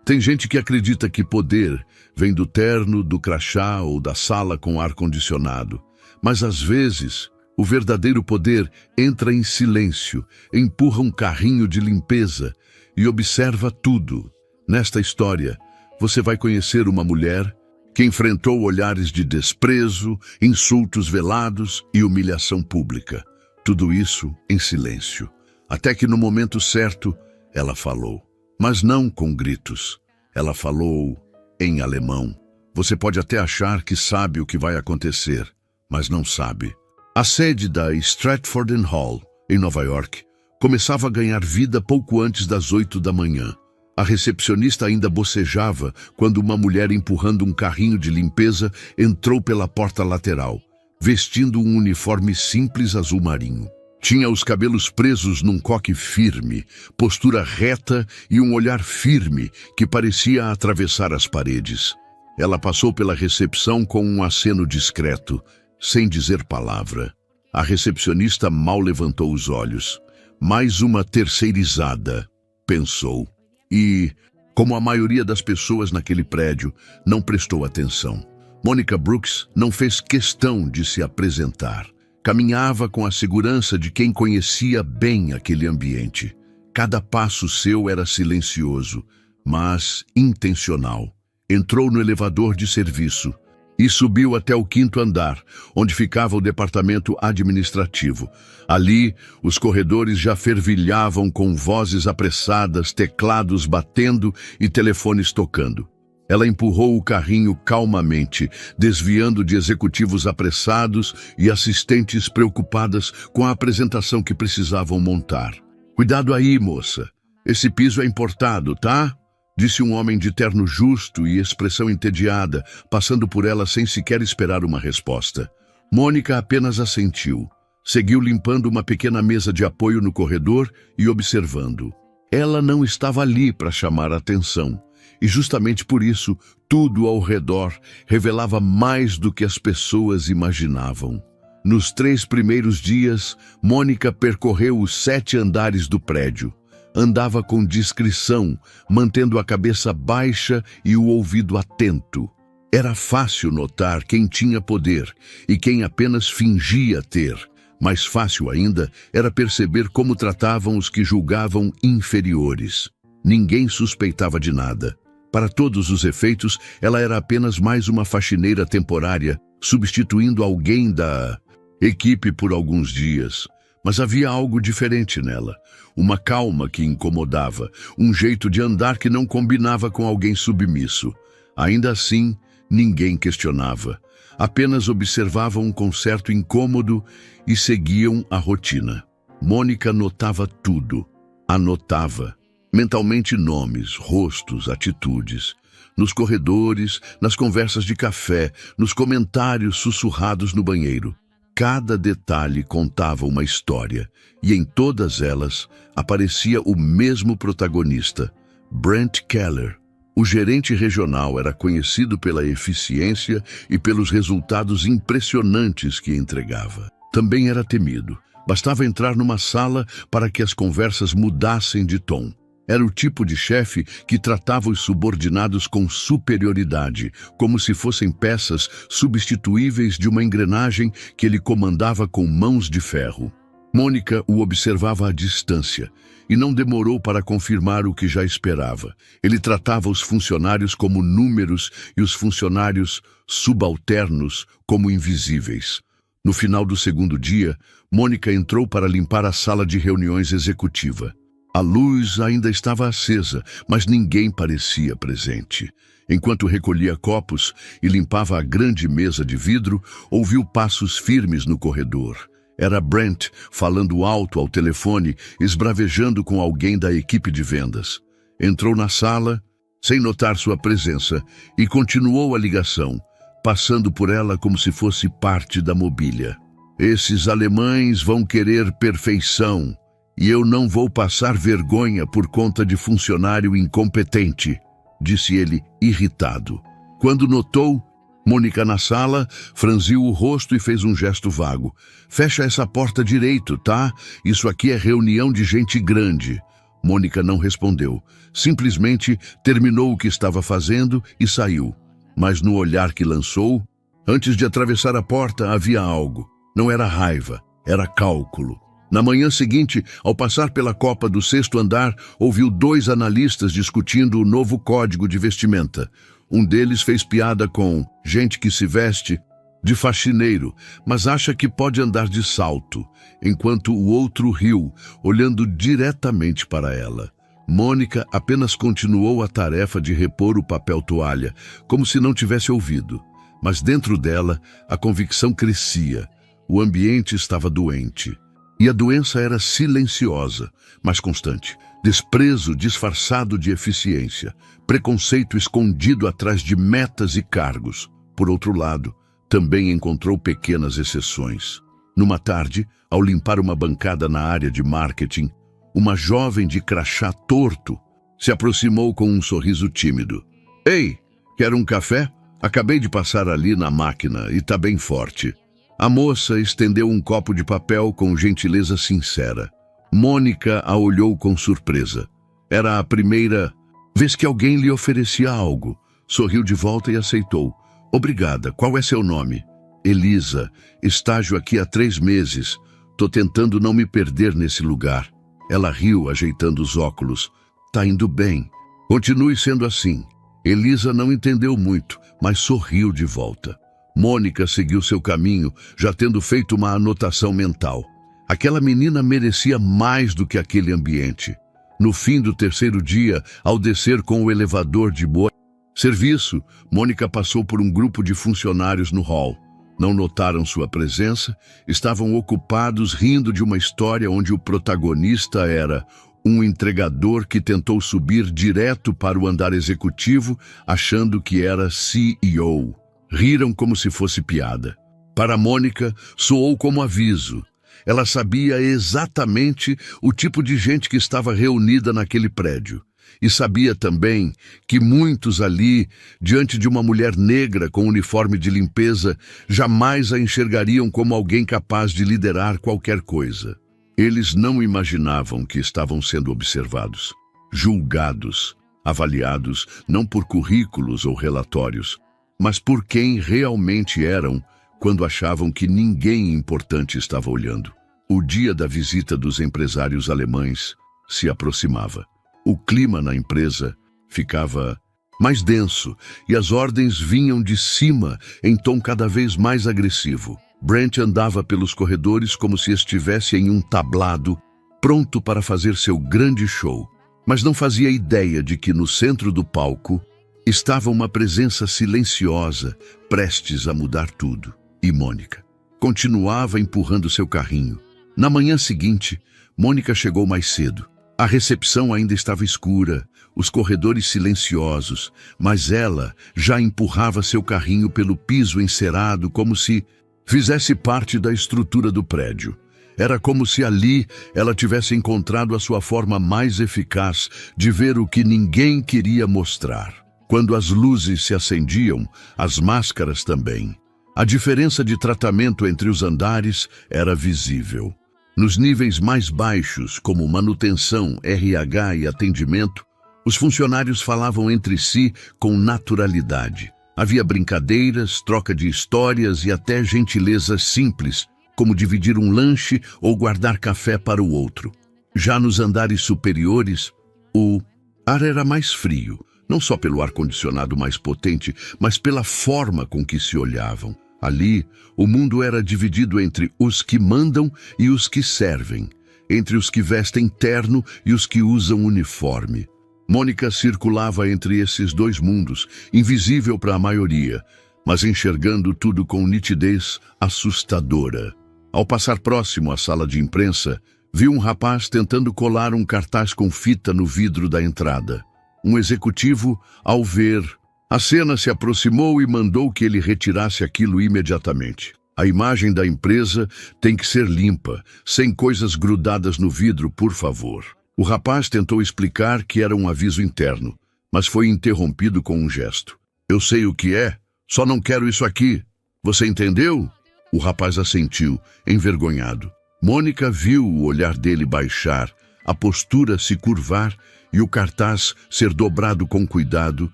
Tem gente que acredita que poder vem do terno, do crachá ou da sala com ar-condicionado. Mas às vezes, o verdadeiro poder entra em silêncio, empurra um carrinho de limpeza e observa tudo. Nesta história, você vai conhecer uma mulher que enfrentou olhares de desprezo, insultos velados e humilhação pública. Tudo isso em silêncio. Até que no momento certo, ela falou. Mas não com gritos. Ela falou em alemão. Você pode até achar que sabe o que vai acontecer, mas não sabe. A sede da Stratford Hall, em Nova York, começava a ganhar vida pouco antes das 8 da manhã. A recepcionista ainda bocejava quando uma mulher empurrando um carrinho de limpeza entrou pela porta lateral, vestindo um uniforme simples azul marinho. Tinha os cabelos presos num coque firme, postura reta e um olhar firme que parecia atravessar as paredes. Ela passou pela recepção com um aceno discreto, sem dizer palavra. A recepcionista mal levantou os olhos. Mais uma terceirizada, pensou. E, como a maioria das pessoas naquele prédio, não prestou atenção. Monica Brooks não fez questão de se apresentar. Caminhava com a segurança de quem conhecia bem aquele ambiente. Cada passo seu era silencioso, mas intencional. Entrou no elevador de serviço e subiu até o 5º andar, onde ficava o departamento administrativo. Ali, os corredores já fervilhavam com vozes apressadas, teclados batendo e telefones tocando. Ela empurrou o carrinho calmamente, desviando de executivos apressados e assistentes preocupadas com a apresentação que precisavam montar. Cuidado aí, moça. Esse piso é importado, tá? Disse um homem de terno justo e expressão entediada, passando por ela sem sequer esperar uma resposta. Mônica apenas assentiu. Seguiu limpando uma pequena mesa de apoio no corredor e observando. Ela não estava ali para chamar a atenção. E justamente por isso, tudo ao redor revelava mais do que as pessoas imaginavam. Nos 3 primeiros dias, Mônica percorreu os 7 andares do prédio. Andava com discrição, mantendo a cabeça baixa e o ouvido atento. Era fácil notar quem tinha poder e quem apenas fingia ter. Mais fácil ainda era perceber como tratavam os que julgavam inferiores. Ninguém suspeitava de nada. Para todos os efeitos, ela era apenas mais uma faxineira temporária, substituindo alguém da equipe por alguns dias. Mas havia algo diferente nela, uma calma que incomodava, um jeito de andar que não combinava com alguém submisso. Ainda assim, ninguém questionava, apenas observavam com certo incômodo e seguiam a rotina. Mônica notava tudo, anotava. Mentalmente nomes, rostos, atitudes. Nos corredores, nas conversas de café, nos comentários sussurrados no banheiro. Cada detalhe contava uma história, e em todas elas aparecia o mesmo protagonista, Brent Keller. O gerente regional era conhecido pela eficiência e pelos resultados impressionantes que entregava. Também era temido. Bastava entrar numa sala para que as conversas mudassem de tom. Era o tipo de chefe que tratava os subordinados com superioridade, como se fossem peças substituíveis de uma engrenagem que ele comandava com mãos de ferro. Mônica o observava à distância e não demorou para confirmar o que já esperava. Ele tratava os funcionários como números e os funcionários subalternos como invisíveis. No final do 2º dia, Mônica entrou para limpar a sala de reuniões executiva. A luz ainda estava acesa, mas ninguém parecia presente. Enquanto recolhia copos e limpava a grande mesa de vidro, ouviu passos firmes no corredor. Era Brent falando alto ao telefone, esbravejando com alguém da equipe de vendas. Entrou na sala, sem notar sua presença, e continuou a ligação, passando por ela como se fosse parte da mobília. Esses alemães vão querer perfeição. E eu não vou passar vergonha por conta de funcionário incompetente, disse ele, irritado. Quando notou Mônica na sala, franziu o rosto e fez um gesto vago. Fecha essa porta direito, tá? Isso aqui é reunião de gente grande. Mônica não respondeu. Simplesmente terminou o que estava fazendo e saiu. Mas no olhar que lançou, antes de atravessar a porta, havia algo. Não era raiva, era cálculo. Na manhã seguinte, ao passar pela copa do 6º andar, ouviu 2 analistas discutindo o novo código de vestimenta. Um deles fez piada com gente que se veste de faxineiro, mas acha que pode andar de salto, enquanto o outro riu, olhando diretamente para ela. Mônica apenas continuou a tarefa de repor o papel toalha, como se não tivesse ouvido. Mas dentro dela, a convicção crescia. O ambiente estava doente. E a doença era silenciosa, mas constante. Desprezo disfarçado de eficiência. Preconceito escondido atrás de metas e cargos. Por outro lado, também encontrou pequenas exceções. Numa tarde, ao limpar uma bancada na área de marketing, uma jovem de crachá torto se aproximou com um sorriso tímido. Ei, quer um café? Acabei de passar ali na máquina e tá bem forte. A moça estendeu um copo de papel com gentileza sincera. Mônica a olhou com surpresa. Era a primeira vez que alguém lhe oferecia algo. Sorriu de volta e aceitou. Obrigada, qual é seu nome? Elisa, estágio aqui há 3 meses. Tô tentando não me perder nesse lugar. Ela riu, ajeitando os óculos. Tá indo bem. Continue sendo assim. Elisa não entendeu muito, mas sorriu de volta. Mônica seguiu seu caminho, já tendo feito uma anotação mental. Aquela menina merecia mais do que aquele ambiente. No fim do 3º dia, ao descer com o elevador de boa serviço, Mônica passou por um grupo de funcionários no hall. Não notaram sua presença, estavam ocupados rindo de uma história onde o protagonista era um entregador que tentou subir direto para o andar executivo, achando que era CEO. Riram como se fosse piada. Para Mônica, soou como aviso. Ela sabia exatamente o tipo de gente que estava reunida naquele prédio. E sabia também que muitos ali, diante de uma mulher negra com uniforme de limpeza, jamais a enxergariam como alguém capaz de liderar qualquer coisa. Eles não imaginavam que estavam sendo observados, julgados, avaliados não por currículos ou relatórios, mas por quem realmente eram quando achavam que ninguém importante estava olhando. O dia da visita dos empresários alemães se aproximava. O clima na empresa ficava mais denso e as ordens vinham de cima em tom cada vez mais agressivo. Brent andava pelos corredores como se estivesse em um tablado, pronto para fazer seu grande show, mas não fazia ideia de que no centro do palco estava uma presença silenciosa, prestes a mudar tudo. E Mônica continuava empurrando seu carrinho. Na manhã seguinte, Mônica chegou mais cedo. A recepção ainda estava escura, os corredores silenciosos, mas ela já empurrava seu carrinho pelo piso encerado como se fizesse parte da estrutura do prédio. Era como se ali ela tivesse encontrado a sua forma mais eficaz de ver o que ninguém queria mostrar. Quando as luzes se acendiam, as máscaras também. A diferença de tratamento entre os andares era visível. Nos níveis mais baixos, como manutenção, RH e atendimento, os funcionários falavam entre si com naturalidade. Havia brincadeiras, troca de histórias e até gentilezas simples, como dividir um lanche ou guardar café para o outro. Já nos andares superiores, o ar era mais frio, não só pelo ar-condicionado mais potente, mas pela forma com que se olhavam. Ali, o mundo era dividido entre os que mandam e os que servem, entre os que vestem terno e os que usam uniforme. Mônica circulava entre esses 2 mundos, invisível para a maioria, mas enxergando tudo com nitidez assustadora. Ao passar próximo à sala de imprensa, viu um rapaz tentando colar um cartaz com fita no vidro da entrada. Um executivo, ao ver a cena, se aproximou e mandou que ele retirasse aquilo imediatamente. A imagem da empresa tem que ser limpa, sem coisas grudadas no vidro, por favor. O rapaz tentou explicar que era um aviso interno, mas foi interrompido com um gesto. Eu sei o que é, só não quero isso aqui. Você entendeu? O rapaz assentiu, envergonhado. Mônica viu o olhar dele baixar, a postura se curvar e o cartaz ser dobrado com cuidado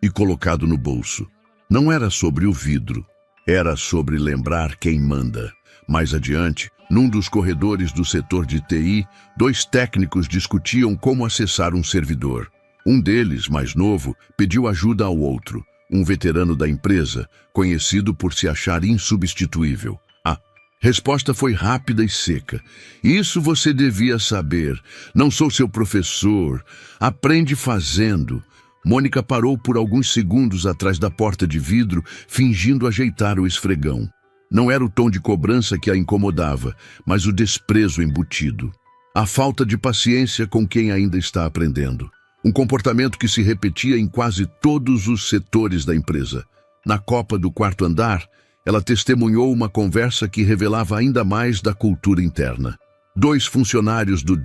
e colocado no bolso. Não era sobre o vidro, era sobre lembrar quem manda. Mais adiante, num dos corredores do setor de TI, 2 técnicos discutiam como acessar um servidor. Um deles, mais novo, pediu ajuda ao outro, um veterano da empresa, conhecido por se achar insubstituível. A resposta foi rápida e seca. Isso você devia saber. Não sou seu professor. Aprende fazendo. Mônica parou por alguns segundos atrás da porta de vidro, fingindo ajeitar o esfregão. Não era o tom de cobrança que a incomodava, mas o desprezo embutido. A falta de paciência com quem ainda está aprendendo. Um comportamento que se repetia em quase todos os setores da empresa. Na copa do 4º andar, ela testemunhou uma conversa que revelava ainda mais da cultura interna. 2 funcionários do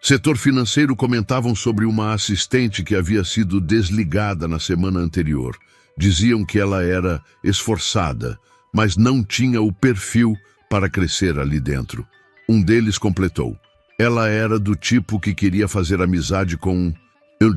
setor financeiro comentavam sobre uma assistente que havia sido desligada na semana anterior. Diziam que ela era esforçada, mas não tinha o perfil para crescer ali dentro. Um deles completou. Ela era do tipo que queria fazer amizade com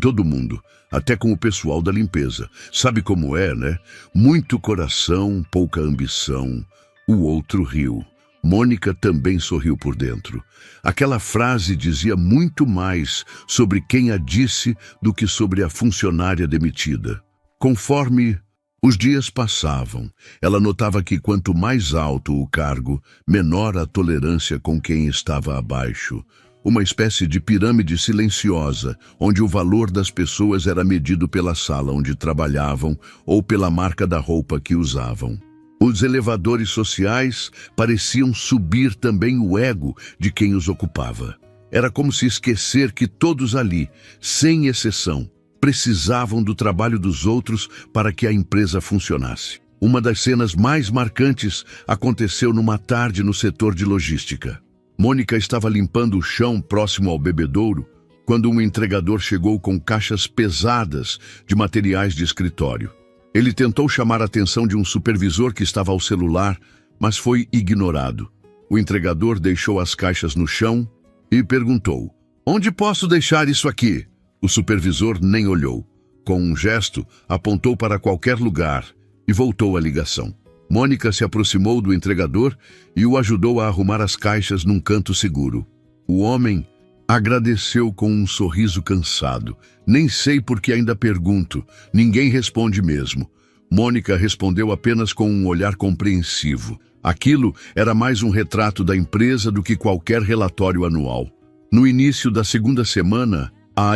todo mundo, até com o pessoal da limpeza. Sabe como é, né? Muito coração, pouca ambição. O outro riu. Mônica também sorriu por dentro. Aquela frase dizia muito mais sobre quem a disse do que sobre a funcionária demitida. Conforme os dias passavam, ela notava que quanto mais alto o cargo, menor a tolerância com quem estava abaixo. Uma espécie de pirâmide silenciosa, onde o valor das pessoas era medido pela sala onde trabalhavam ou pela marca da roupa que usavam. Os elevadores sociais pareciam subir também o ego de quem os ocupava. Era como se esquecer que todos ali, sem exceção, precisavam do trabalho dos outros para que a empresa funcionasse. Uma das cenas mais marcantes aconteceu numa tarde no setor de logística. Mônica estava limpando o chão próximo ao bebedouro quando um entregador chegou com caixas pesadas de materiais de escritório. Ele tentou chamar a atenção de um supervisor que estava ao celular, mas foi ignorado. O entregador deixou as caixas no chão e perguntou: "Onde posso deixar isso aqui?" O supervisor nem olhou. Com um gesto, apontou para qualquer lugar e voltou à ligação. Mônica se aproximou do entregador e o ajudou a arrumar as caixas num canto seguro. O homem agradeceu com um sorriso cansado. "Nem sei por que ainda pergunto. Ninguém responde mesmo." Mônica respondeu apenas com um olhar compreensivo. Aquilo era mais um retrato da empresa do que qualquer relatório anual. No início da segunda semana, a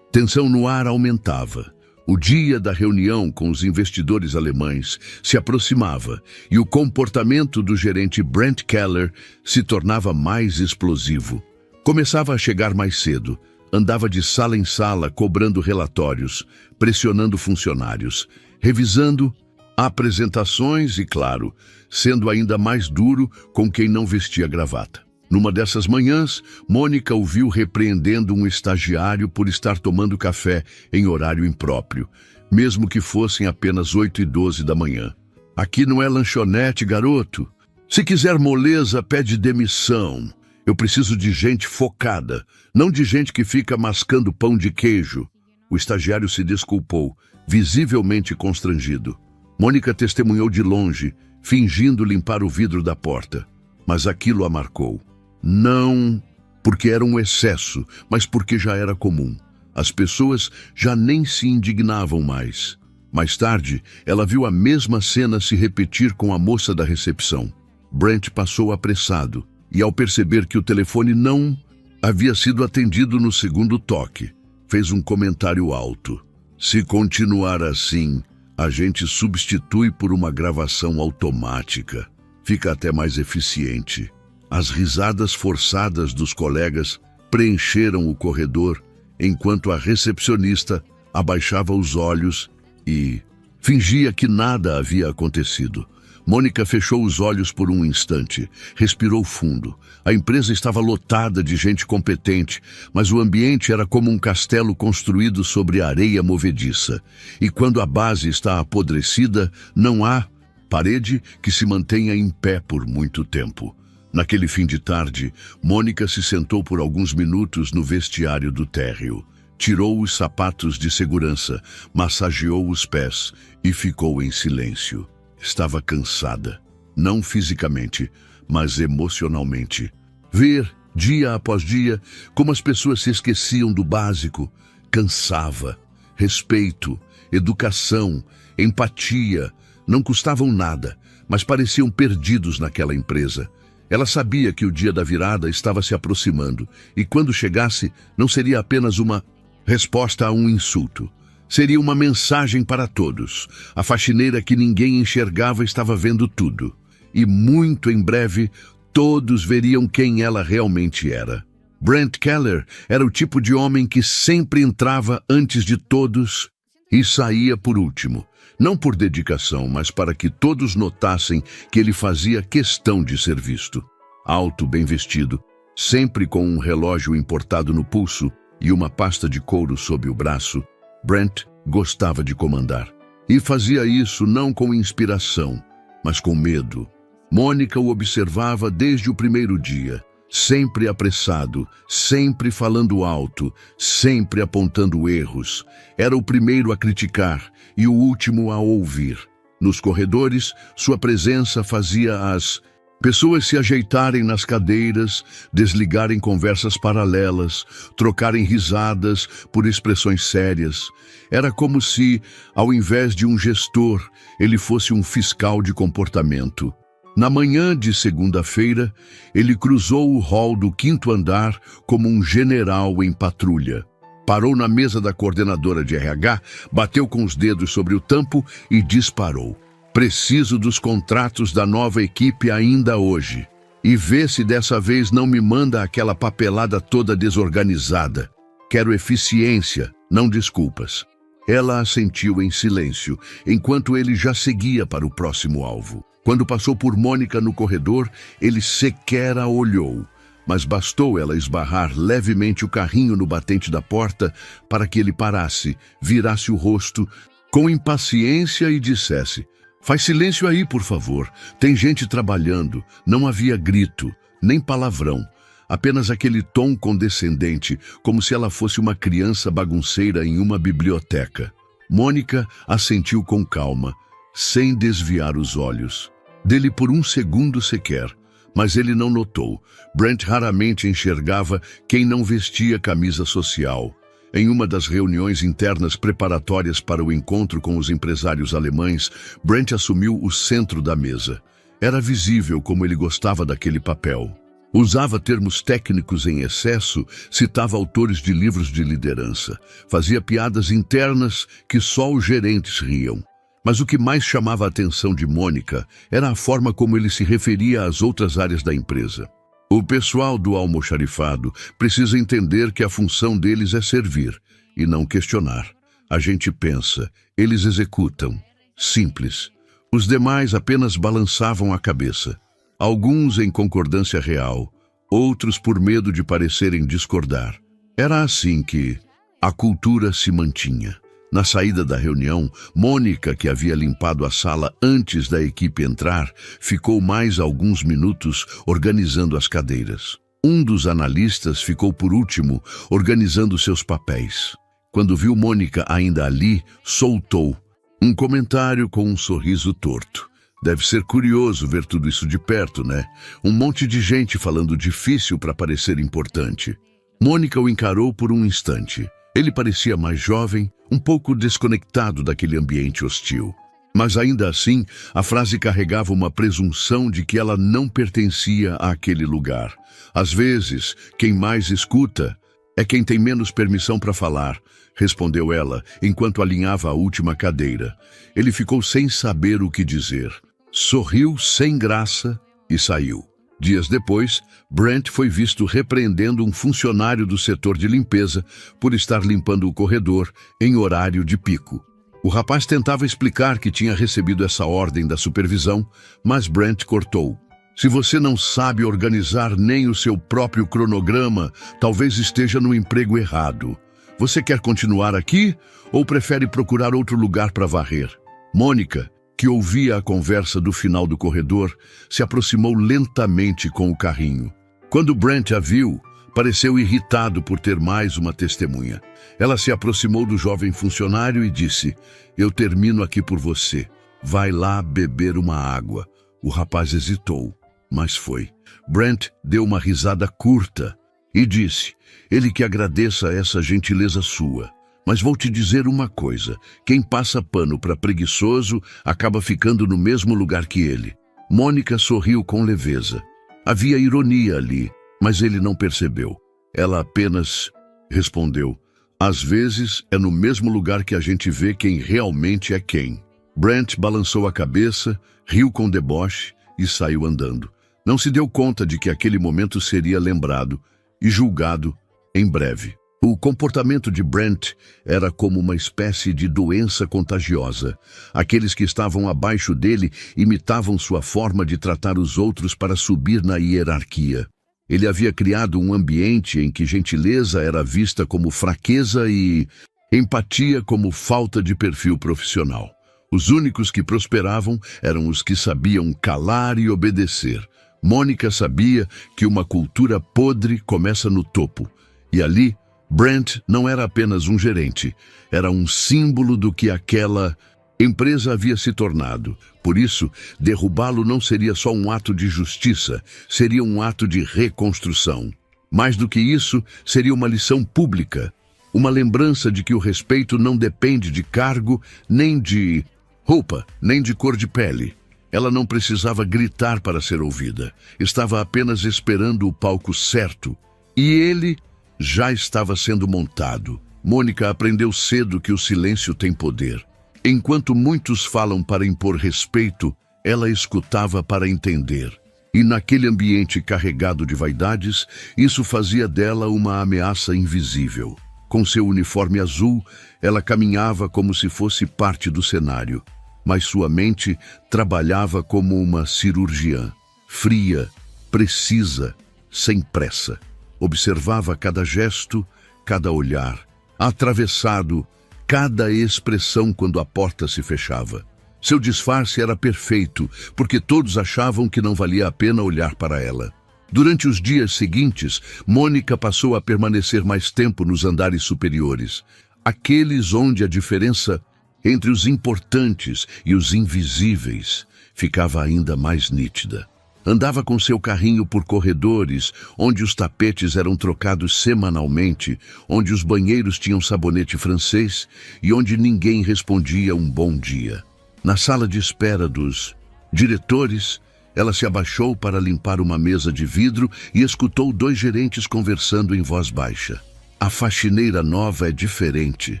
tensão no ar aumentava. O dia da reunião com os investidores alemães se aproximava e o comportamento do gerente Brent Keller se tornava mais explosivo. Começava a chegar mais cedo, andava de sala em sala cobrando relatórios, pressionando funcionários, revisando apresentações e, claro, sendo ainda mais duro com quem não vestia gravata. Numa dessas manhãs, Mônica o viu repreendendo um estagiário por estar tomando café em horário impróprio, mesmo que fossem apenas 8h12 da manhã. "Aqui não é lanchonete, garoto. Se quiser moleza, pede demissão. Eu preciso de gente focada, não de gente que fica mascando pão de queijo." O estagiário se desculpou, visivelmente constrangido. Mônica testemunhou de longe, fingindo limpar o vidro da porta. Mas aquilo a marcou. Não porque era um excesso, mas porque já era comum. As pessoas já nem se indignavam mais. Mais tarde, ela viu a mesma cena se repetir com a moça da recepção. Brent passou apressado e, ao perceber que o telefone não havia sido atendido no segundo toque, fez um comentário alto. "Se continuar assim, a gente substitui por uma gravação automática. Fica até mais eficiente." As risadas forçadas dos colegas preencheram o corredor, enquanto a recepcionista abaixava os olhos e fingia que nada havia acontecido. Mônica fechou os olhos por um instante, respirou fundo. A empresa estava lotada de gente competente, mas o ambiente era como um castelo construído sobre areia movediça. E quando a base está apodrecida, não há parede que se mantenha em pé por muito tempo. Naquele fim de tarde, Mônica se sentou por alguns minutos no vestiário do térreo. Tirou os sapatos de segurança, massageou os pés e ficou em silêncio. Estava cansada, não fisicamente, mas emocionalmente. Ver, dia após dia, como as pessoas se esqueciam do básico, cansava. Respeito, educação, empatia, não custavam nada, mas pareciam perdidos naquela empresa. Ela sabia que o dia da virada estava se aproximando e quando chegasse, não seria apenas uma resposta a um insulto. Seria uma mensagem para todos. A faxineira que ninguém enxergava estava vendo tudo. E muito em breve, todos veriam quem ela realmente era. Brent Keller era o tipo de homem que sempre entrava antes de todos e saía por último. Não por dedicação, mas para que todos notassem que ele fazia questão de ser visto. Alto, bem vestido, sempre com um relógio importado no pulso e uma pasta de couro sob o braço, Brent gostava de comandar. E fazia isso não com inspiração, mas com medo. Mônica o observava desde o primeiro dia, sempre apressado, sempre falando alto, sempre apontando erros. Era o primeiro a criticar e o último a ouvir. Nos corredores, sua presença fazia as pessoas se ajeitarem nas cadeiras, desligarem conversas paralelas, trocarem risadas por expressões sérias. Era como se, ao invés de um gestor, ele fosse um fiscal de comportamento. Na manhã de segunda-feira, ele cruzou o hall do 5º andar como um general em patrulha. Parou na mesa da coordenadora de RH, bateu com os dedos sobre o tampo e disparou. Preciso dos contratos da nova equipe ainda hoje. E vê se dessa vez não me manda aquela papelada toda desorganizada. Quero eficiência, não desculpas. Ela assentiu em silêncio, enquanto ele já seguia para o próximo alvo. Quando passou por Mônica no corredor, ele sequer a olhou, mas bastou ela esbarrar levemente o carrinho no batente da porta para que ele parasse, virasse o rosto com impaciência e dissesse: "Faz silêncio aí, por favor. Tem gente trabalhando." Não havia grito, nem palavrão, apenas aquele tom condescendente, como se ela fosse uma criança bagunceira em uma biblioteca. Mônica assentiu com calma, sem desviar os olhos dele por um segundo sequer, mas ele não notou. Brent raramente enxergava quem não vestia camisa social. Em uma das reuniões internas preparatórias para o encontro com os empresários alemães, Brent assumiu o centro da mesa. Era visível como ele gostava daquele papel. Usava termos técnicos em excesso, citava autores de livros de liderança, fazia piadas internas que só os gerentes riam. Mas o que mais chamava a atenção de Mônica era a forma como ele se referia às outras áreas da empresa. O pessoal do almoxarifado precisa entender que a função deles é servir e não questionar. A gente pensa, eles executam. Simples. Os demais apenas balançavam a cabeça. Alguns em concordância real, outros por medo de parecerem discordar. Era assim que a cultura se mantinha. Na saída da reunião, Mônica, que havia limpado a sala antes da equipe entrar, ficou mais alguns minutos organizando as cadeiras. Um dos analistas ficou por último, organizando seus papéis. Quando viu Mônica ainda ali, soltou um comentário com um sorriso torto. Deve ser curioso ver tudo isso de perto, né? Um monte de gente falando difícil para parecer importante. Mônica o encarou por um instante. Ele parecia mais jovem, um pouco desconectado daquele ambiente hostil. Mas ainda assim, a frase carregava uma presunção de que ela não pertencia àquele lugar. Às vezes, quem mais escuta é quem tem menos permissão para falar, respondeu ela, enquanto alinhava a última cadeira. Ele ficou sem saber o que dizer. Sorriu sem graça e saiu. Dias depois, Brent foi visto repreendendo um funcionário do setor de limpeza por estar limpando o corredor em horário de pico. O rapaz tentava explicar que tinha recebido essa ordem da supervisão, mas Brent cortou. Se você não sabe organizar nem o seu próprio cronograma, talvez esteja no emprego errado. Você quer continuar aqui ou prefere procurar outro lugar para varrer? Mônica, que ouvia a conversa do final do corredor, se aproximou lentamente com o carrinho. Quando Brent a viu, pareceu irritado por ter mais uma testemunha. Ela se aproximou do jovem funcionário e disse: "Eu termino aqui por você. Vai lá beber uma água." O rapaz hesitou, mas foi. Brent deu uma risada curta e disse: "Ele que agradeça essa gentileza sua. Mas vou te dizer uma coisa, quem passa pano para preguiçoso acaba ficando no mesmo lugar que ele." Mônica sorriu com leveza. Havia ironia ali, mas ele não percebeu. Ela apenas respondeu: "Às vezes é no mesmo lugar que a gente vê quem realmente é quem." Brent balançou a cabeça, riu com deboche e saiu andando. Não se deu conta de que aquele momento seria lembrado e julgado em breve. O comportamento de Brent era como uma espécie de doença contagiosa. Aqueles que estavam abaixo dele imitavam sua forma de tratar os outros para subir na hierarquia. Ele havia criado um ambiente em que gentileza era vista como fraqueza e empatia como falta de perfil profissional. Os únicos que prosperavam eram os que sabiam calar e obedecer. Mônica sabia que uma cultura podre começa no topo, e ali Brent não era apenas um gerente, era um símbolo do que aquela empresa havia se tornado. Por isso, derrubá-lo não seria só um ato de justiça, seria um ato de reconstrução. Mais do que isso, seria uma lição pública, uma lembrança de que o respeito não depende de cargo, nem de roupa, nem de cor de pele. Ela não precisava gritar para ser ouvida, estava apenas esperando o palco certo. E ele já estava sendo montado. Mônica aprendeu cedo que o silêncio tem poder. Enquanto muitos falam para impor respeito, ela escutava para entender. E naquele ambiente carregado de vaidades, isso fazia dela uma ameaça invisível. Com seu uniforme azul, ela caminhava como se fosse parte do cenário. Mas sua mente trabalhava como uma cirurgiã, fria, precisa, sem pressa. Observava cada gesto, cada olhar, atravessado, cada expressão quando a porta se fechava. Seu disfarce era perfeito, porque todos achavam que não valia a pena olhar para ela. Durante os dias seguintes, Mônica passou a permanecer mais tempo nos andares superiores, aqueles onde a diferença entre os importantes e os invisíveis ficava ainda mais nítida. Andava com seu carrinho por corredores, onde os tapetes eram trocados semanalmente, onde os banheiros tinham sabonete francês e onde ninguém respondia um bom dia. Na sala de espera dos diretores, ela se abaixou para limpar uma mesa de vidro e escutou dois gerentes conversando em voz baixa. "A faxineira nova é diferente.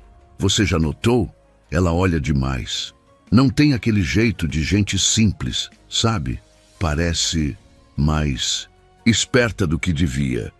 Você já notou? Ela olha demais. Não tem aquele jeito de gente simples, sabe? Parece mais esperta do que devia."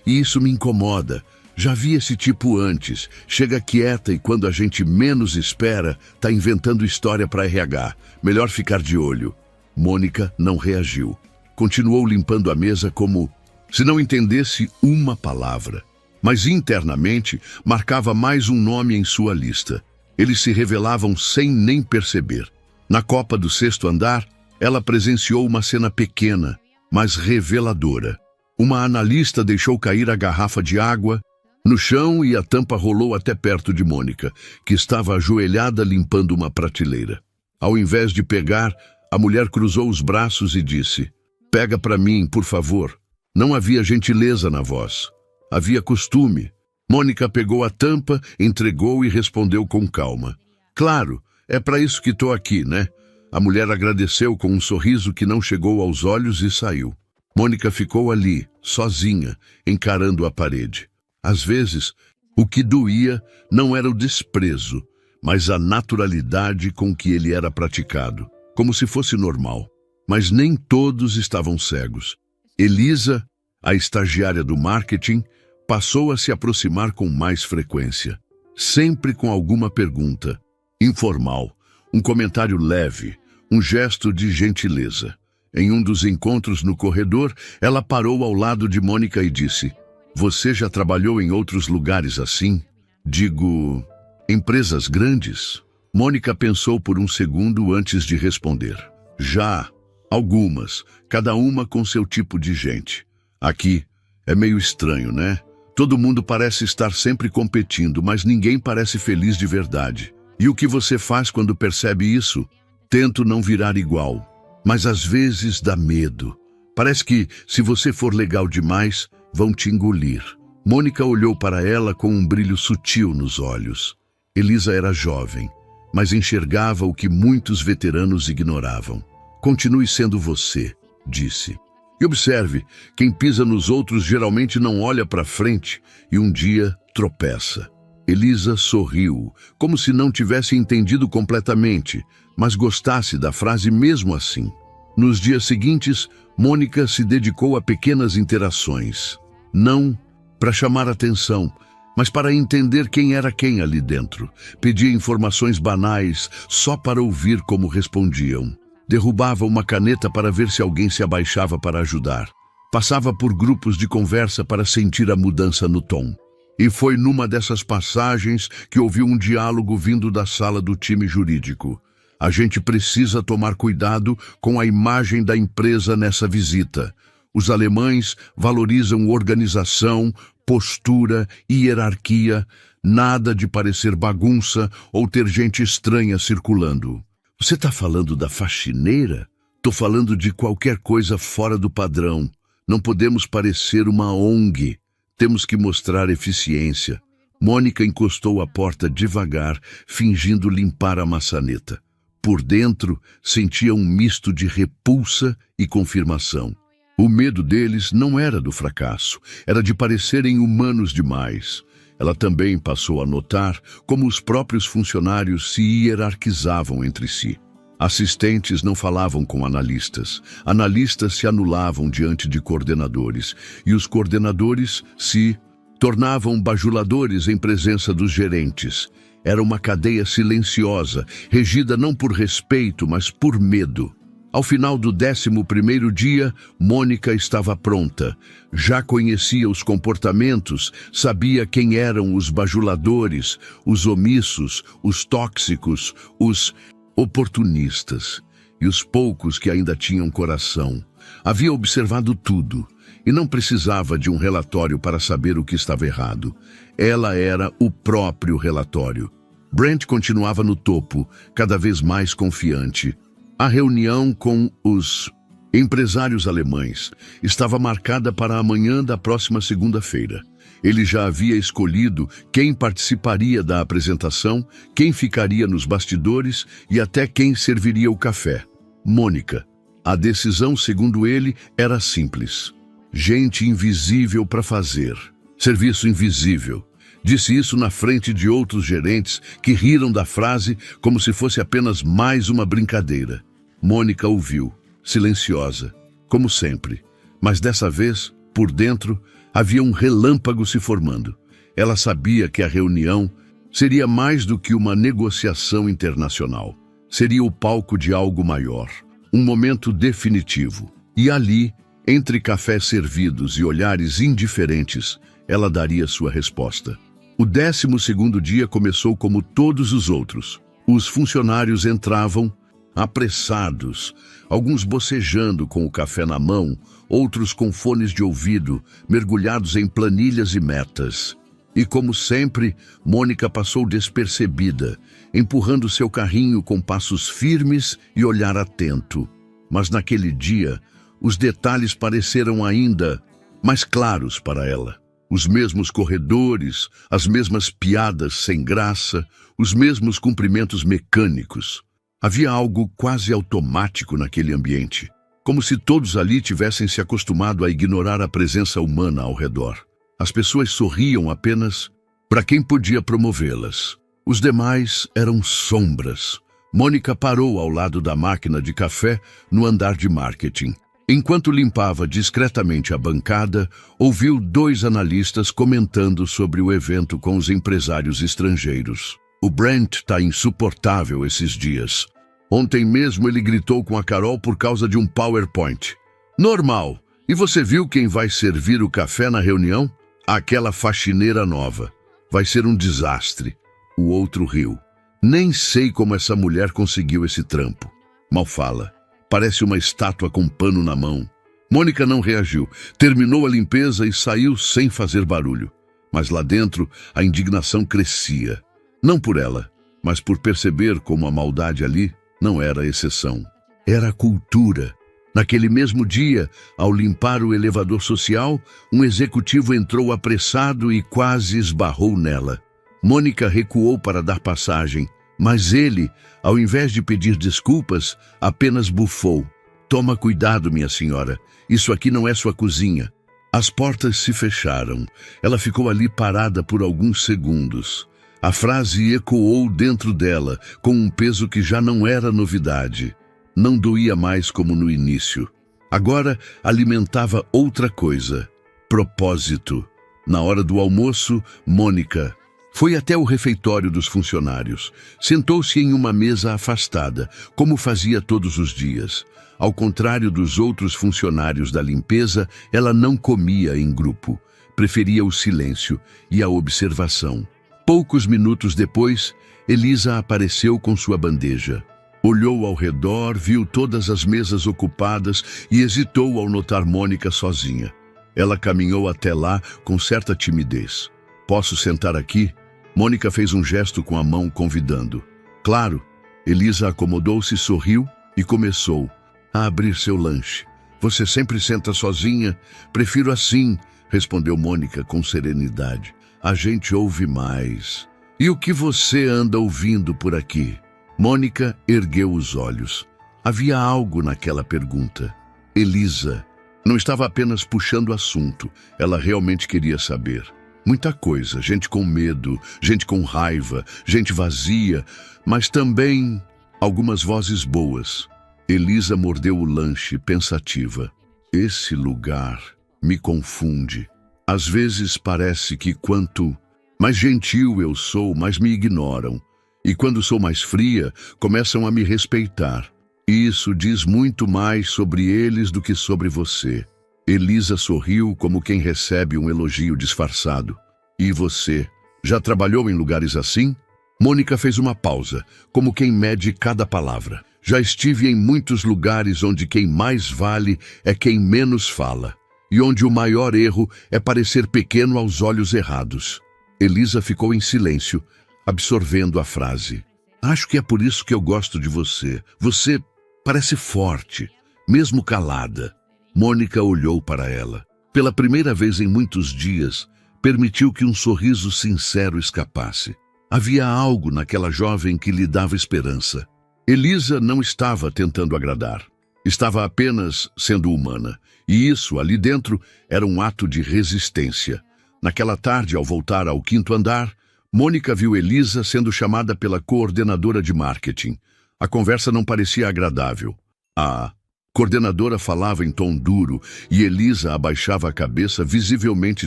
E isso me incomoda. Já vi esse tipo antes. Chega quieta e quando a gente menos espera, tá inventando história para RH. Melhor ficar de olho. Mônica não reagiu. Continuou limpando a mesa como se não entendesse uma palavra. Mas internamente marcava mais um nome em sua lista. Eles se revelavam sem nem perceber. Na copa do 6º andar, ela presenciou uma cena pequena, mas reveladora. Uma analista deixou cair a garrafa de água no chão e a tampa rolou até perto de Mônica, que estava ajoelhada limpando uma prateleira. Ao invés de pegar, a mulher cruzou os braços e disse: "Pega para mim, por favor." Não havia gentileza na voz. Havia costume. Mônica pegou a tampa, entregou e respondeu com calma: "Claro, é para isso que estou aqui, né?" A mulher agradeceu com um sorriso que não chegou aos olhos e saiu. Mônica ficou ali, sozinha, encarando a parede. Às vezes, o que doía não era o desprezo, mas a naturalidade com que ele era praticado, como se fosse normal. Mas nem todos estavam cegos. Elisa, a estagiária do marketing, passou a se aproximar com mais frequência, sempre com alguma pergunta, informal, um comentário leve, um gesto de gentileza. Em um dos encontros no corredor, ela parou ao lado de Mônica e disse: "Você já trabalhou em outros lugares assim? Digo, empresas grandes?" Mônica pensou por um segundo antes de responder. Já, algumas, cada uma com seu tipo de gente. Aqui é meio estranho, né? Todo mundo parece estar sempre competindo, mas ninguém parece feliz de verdade. E o que você faz quando percebe isso? Tento não virar igual, mas às vezes dá medo. Parece que, se você for legal demais, vão te engolir. Mônica olhou para ela com um brilho sutil nos olhos. Elisa era jovem, mas enxergava o que muitos veteranos ignoravam. Continue sendo você, disse. E observe, quem pisa nos outros geralmente não olha para frente e um dia tropeça. Elisa sorriu, como se não tivesse entendido completamente, mas gostasse da frase mesmo assim. Nos dias seguintes, Mônica se dedicou a pequenas interações. Não para chamar atenção, mas para entender quem era quem ali dentro. Pedia informações banais só para ouvir como respondiam. Derrubava uma caneta para ver se alguém se abaixava para ajudar. Passava por grupos de conversa para sentir a mudança no tom. E foi numa dessas passagens que ouviu um diálogo vindo da sala do time jurídico. A gente precisa tomar cuidado com a imagem da empresa nessa visita. Os alemães valorizam organização, postura e hierarquia, nada de parecer bagunça ou ter gente estranha circulando. Você está falando da faxineira? Estou falando de qualquer coisa fora do padrão. Não podemos parecer uma ONG. Temos que mostrar eficiência. Mônica encostou a porta devagar, fingindo limpar a maçaneta. Por dentro, sentia um misto de repulsa e confirmação. O medo deles não era do fracasso, era de parecerem humanos demais. Ela também passou a notar como os próprios funcionários se hierarquizavam entre si. Assistentes não falavam com analistas, analistas se anulavam diante de coordenadores, e os coordenadores se tornavam bajuladores em presença dos gerentes. Era uma cadeia silenciosa, regida não por respeito, mas por medo. Ao final do 11º dia, Mônica estava pronta. Já conhecia os comportamentos, sabia quem eram os bajuladores, os omissos, os tóxicos, os oportunistas e os poucos que ainda tinham coração. Havia observado tudo e não precisava de um relatório para saber o que estava errado. Ela era o próprio relatório. Brent continuava no topo, cada vez mais confiante. A reunião com os empresários alemães estava marcada para amanhã da próxima segunda-feira. Ele já havia escolhido quem participaria da apresentação, quem ficaria nos bastidores e até quem serviria o café. Mônica. A decisão, segundo ele, era simples. Gente invisível para fazer. Serviço invisível. Disse isso na frente de outros gerentes que riram da frase como se fosse apenas mais uma brincadeira. Mônica ouviu, silenciosa, como sempre, mas dessa vez, por dentro, havia um relâmpago se formando. Ela sabia que a reunião seria mais do que uma negociação internacional. Seria o palco de algo maior, um momento definitivo. E ali, entre cafés servidos e olhares indiferentes, ela daria sua resposta. O 12º dia começou como todos os outros. Os funcionários entravam apressados, alguns bocejando com o café na mão, outros com fones de ouvido, mergulhados em planilhas e metas. E como sempre, Mônica passou despercebida, empurrando seu carrinho com passos firmes e olhar atento. Mas naquele dia, os detalhes pareceram ainda mais claros para ela. Os mesmos corredores, as mesmas piadas sem graça, os mesmos cumprimentos mecânicos. Havia algo quase automático naquele ambiente, como se todos ali tivessem se acostumado a ignorar a presença humana ao redor. As pessoas sorriam apenas para quem podia promovê-las. Os demais eram sombras. Mônica parou ao lado da máquina de café no andar de marketing. Enquanto limpava discretamente a bancada, ouviu 2 analistas comentando sobre o evento com os empresários estrangeiros. O Brent está insuportável esses dias. Ontem mesmo ele gritou com a Carol por causa de um PowerPoint. Normal. E você viu quem vai servir o café na reunião? Aquela faxineira nova. Vai ser um desastre. O outro riu. Nem sei como essa mulher conseguiu esse trampo. Mal fala. Parece uma estátua com pano na mão. Mônica não reagiu. Terminou a limpeza e saiu sem fazer barulho. Mas lá dentro, a indignação crescia. Não por ela, mas por perceber como a maldade ali não era exceção. Era a cultura. Naquele mesmo dia, ao limpar o elevador social, um executivo entrou apressado e quase esbarrou nela. Mônica recuou para dar passagem, mas ele, ao invés de pedir desculpas, apenas bufou. Toma cuidado, minha senhora. Isso aqui não é sua cozinha. As portas se fecharam. Ela ficou ali parada por alguns segundos. A frase ecoou dentro dela, com um peso que já não era novidade. Não doía mais como no início. Agora alimentava outra coisa. Propósito. Na hora do almoço, Mônica foi até o refeitório dos funcionários. Sentou-se em uma mesa afastada, como fazia todos os dias. Ao contrário dos outros funcionários da limpeza, ela não comia em grupo. Preferia o silêncio e a observação. Poucos minutos depois, Elisa apareceu com sua bandeja. Olhou ao redor, viu todas as mesas ocupadas e hesitou ao notar Mônica sozinha. Ela caminhou até lá com certa timidez. Posso sentar aqui? Mônica fez um gesto com a mão, convidando. Claro. Elisa acomodou-se, sorriu e começou a abrir seu lanche. Você sempre senta sozinha? Prefiro assim, respondeu Mônica com serenidade. A gente ouve mais. E o que você anda ouvindo por aqui? Mônica ergueu os olhos. Havia algo naquela pergunta. Elisa não estava apenas puxando assunto. Ela realmente queria saber. Muita coisa, gente com medo, gente com raiva, gente vazia, mas também algumas vozes boas. Elisa mordeu o lanche, pensativa. Esse lugar me confunde. Às vezes parece que quanto mais gentil eu sou, mais me ignoram. E quando sou mais fria, começam a me respeitar. Isso diz muito mais sobre eles do que sobre você. Elisa sorriu como quem recebe um elogio disfarçado. E você, já trabalhou em lugares assim? Mônica fez uma pausa, como quem mede cada palavra. Já estive em muitos lugares onde quem mais vale é quem menos fala. E onde o maior erro é parecer pequeno aos olhos errados. Elisa ficou em silêncio, absorvendo a frase. Acho que é por isso que eu gosto de você. Você parece forte, mesmo calada. Mônica olhou para ela. Pela primeira vez em muitos dias, permitiu que um sorriso sincero escapasse. Havia algo naquela jovem que lhe dava esperança. Elisa não estava tentando agradar. Estava apenas sendo humana. E isso, ali dentro, era um ato de resistência. Naquela tarde, ao voltar ao 5º andar, Mônica viu Elisa sendo chamada pela coordenadora de marketing. A conversa não parecia agradável. A coordenadora falava em tom duro e Elisa abaixava a cabeça, visivelmente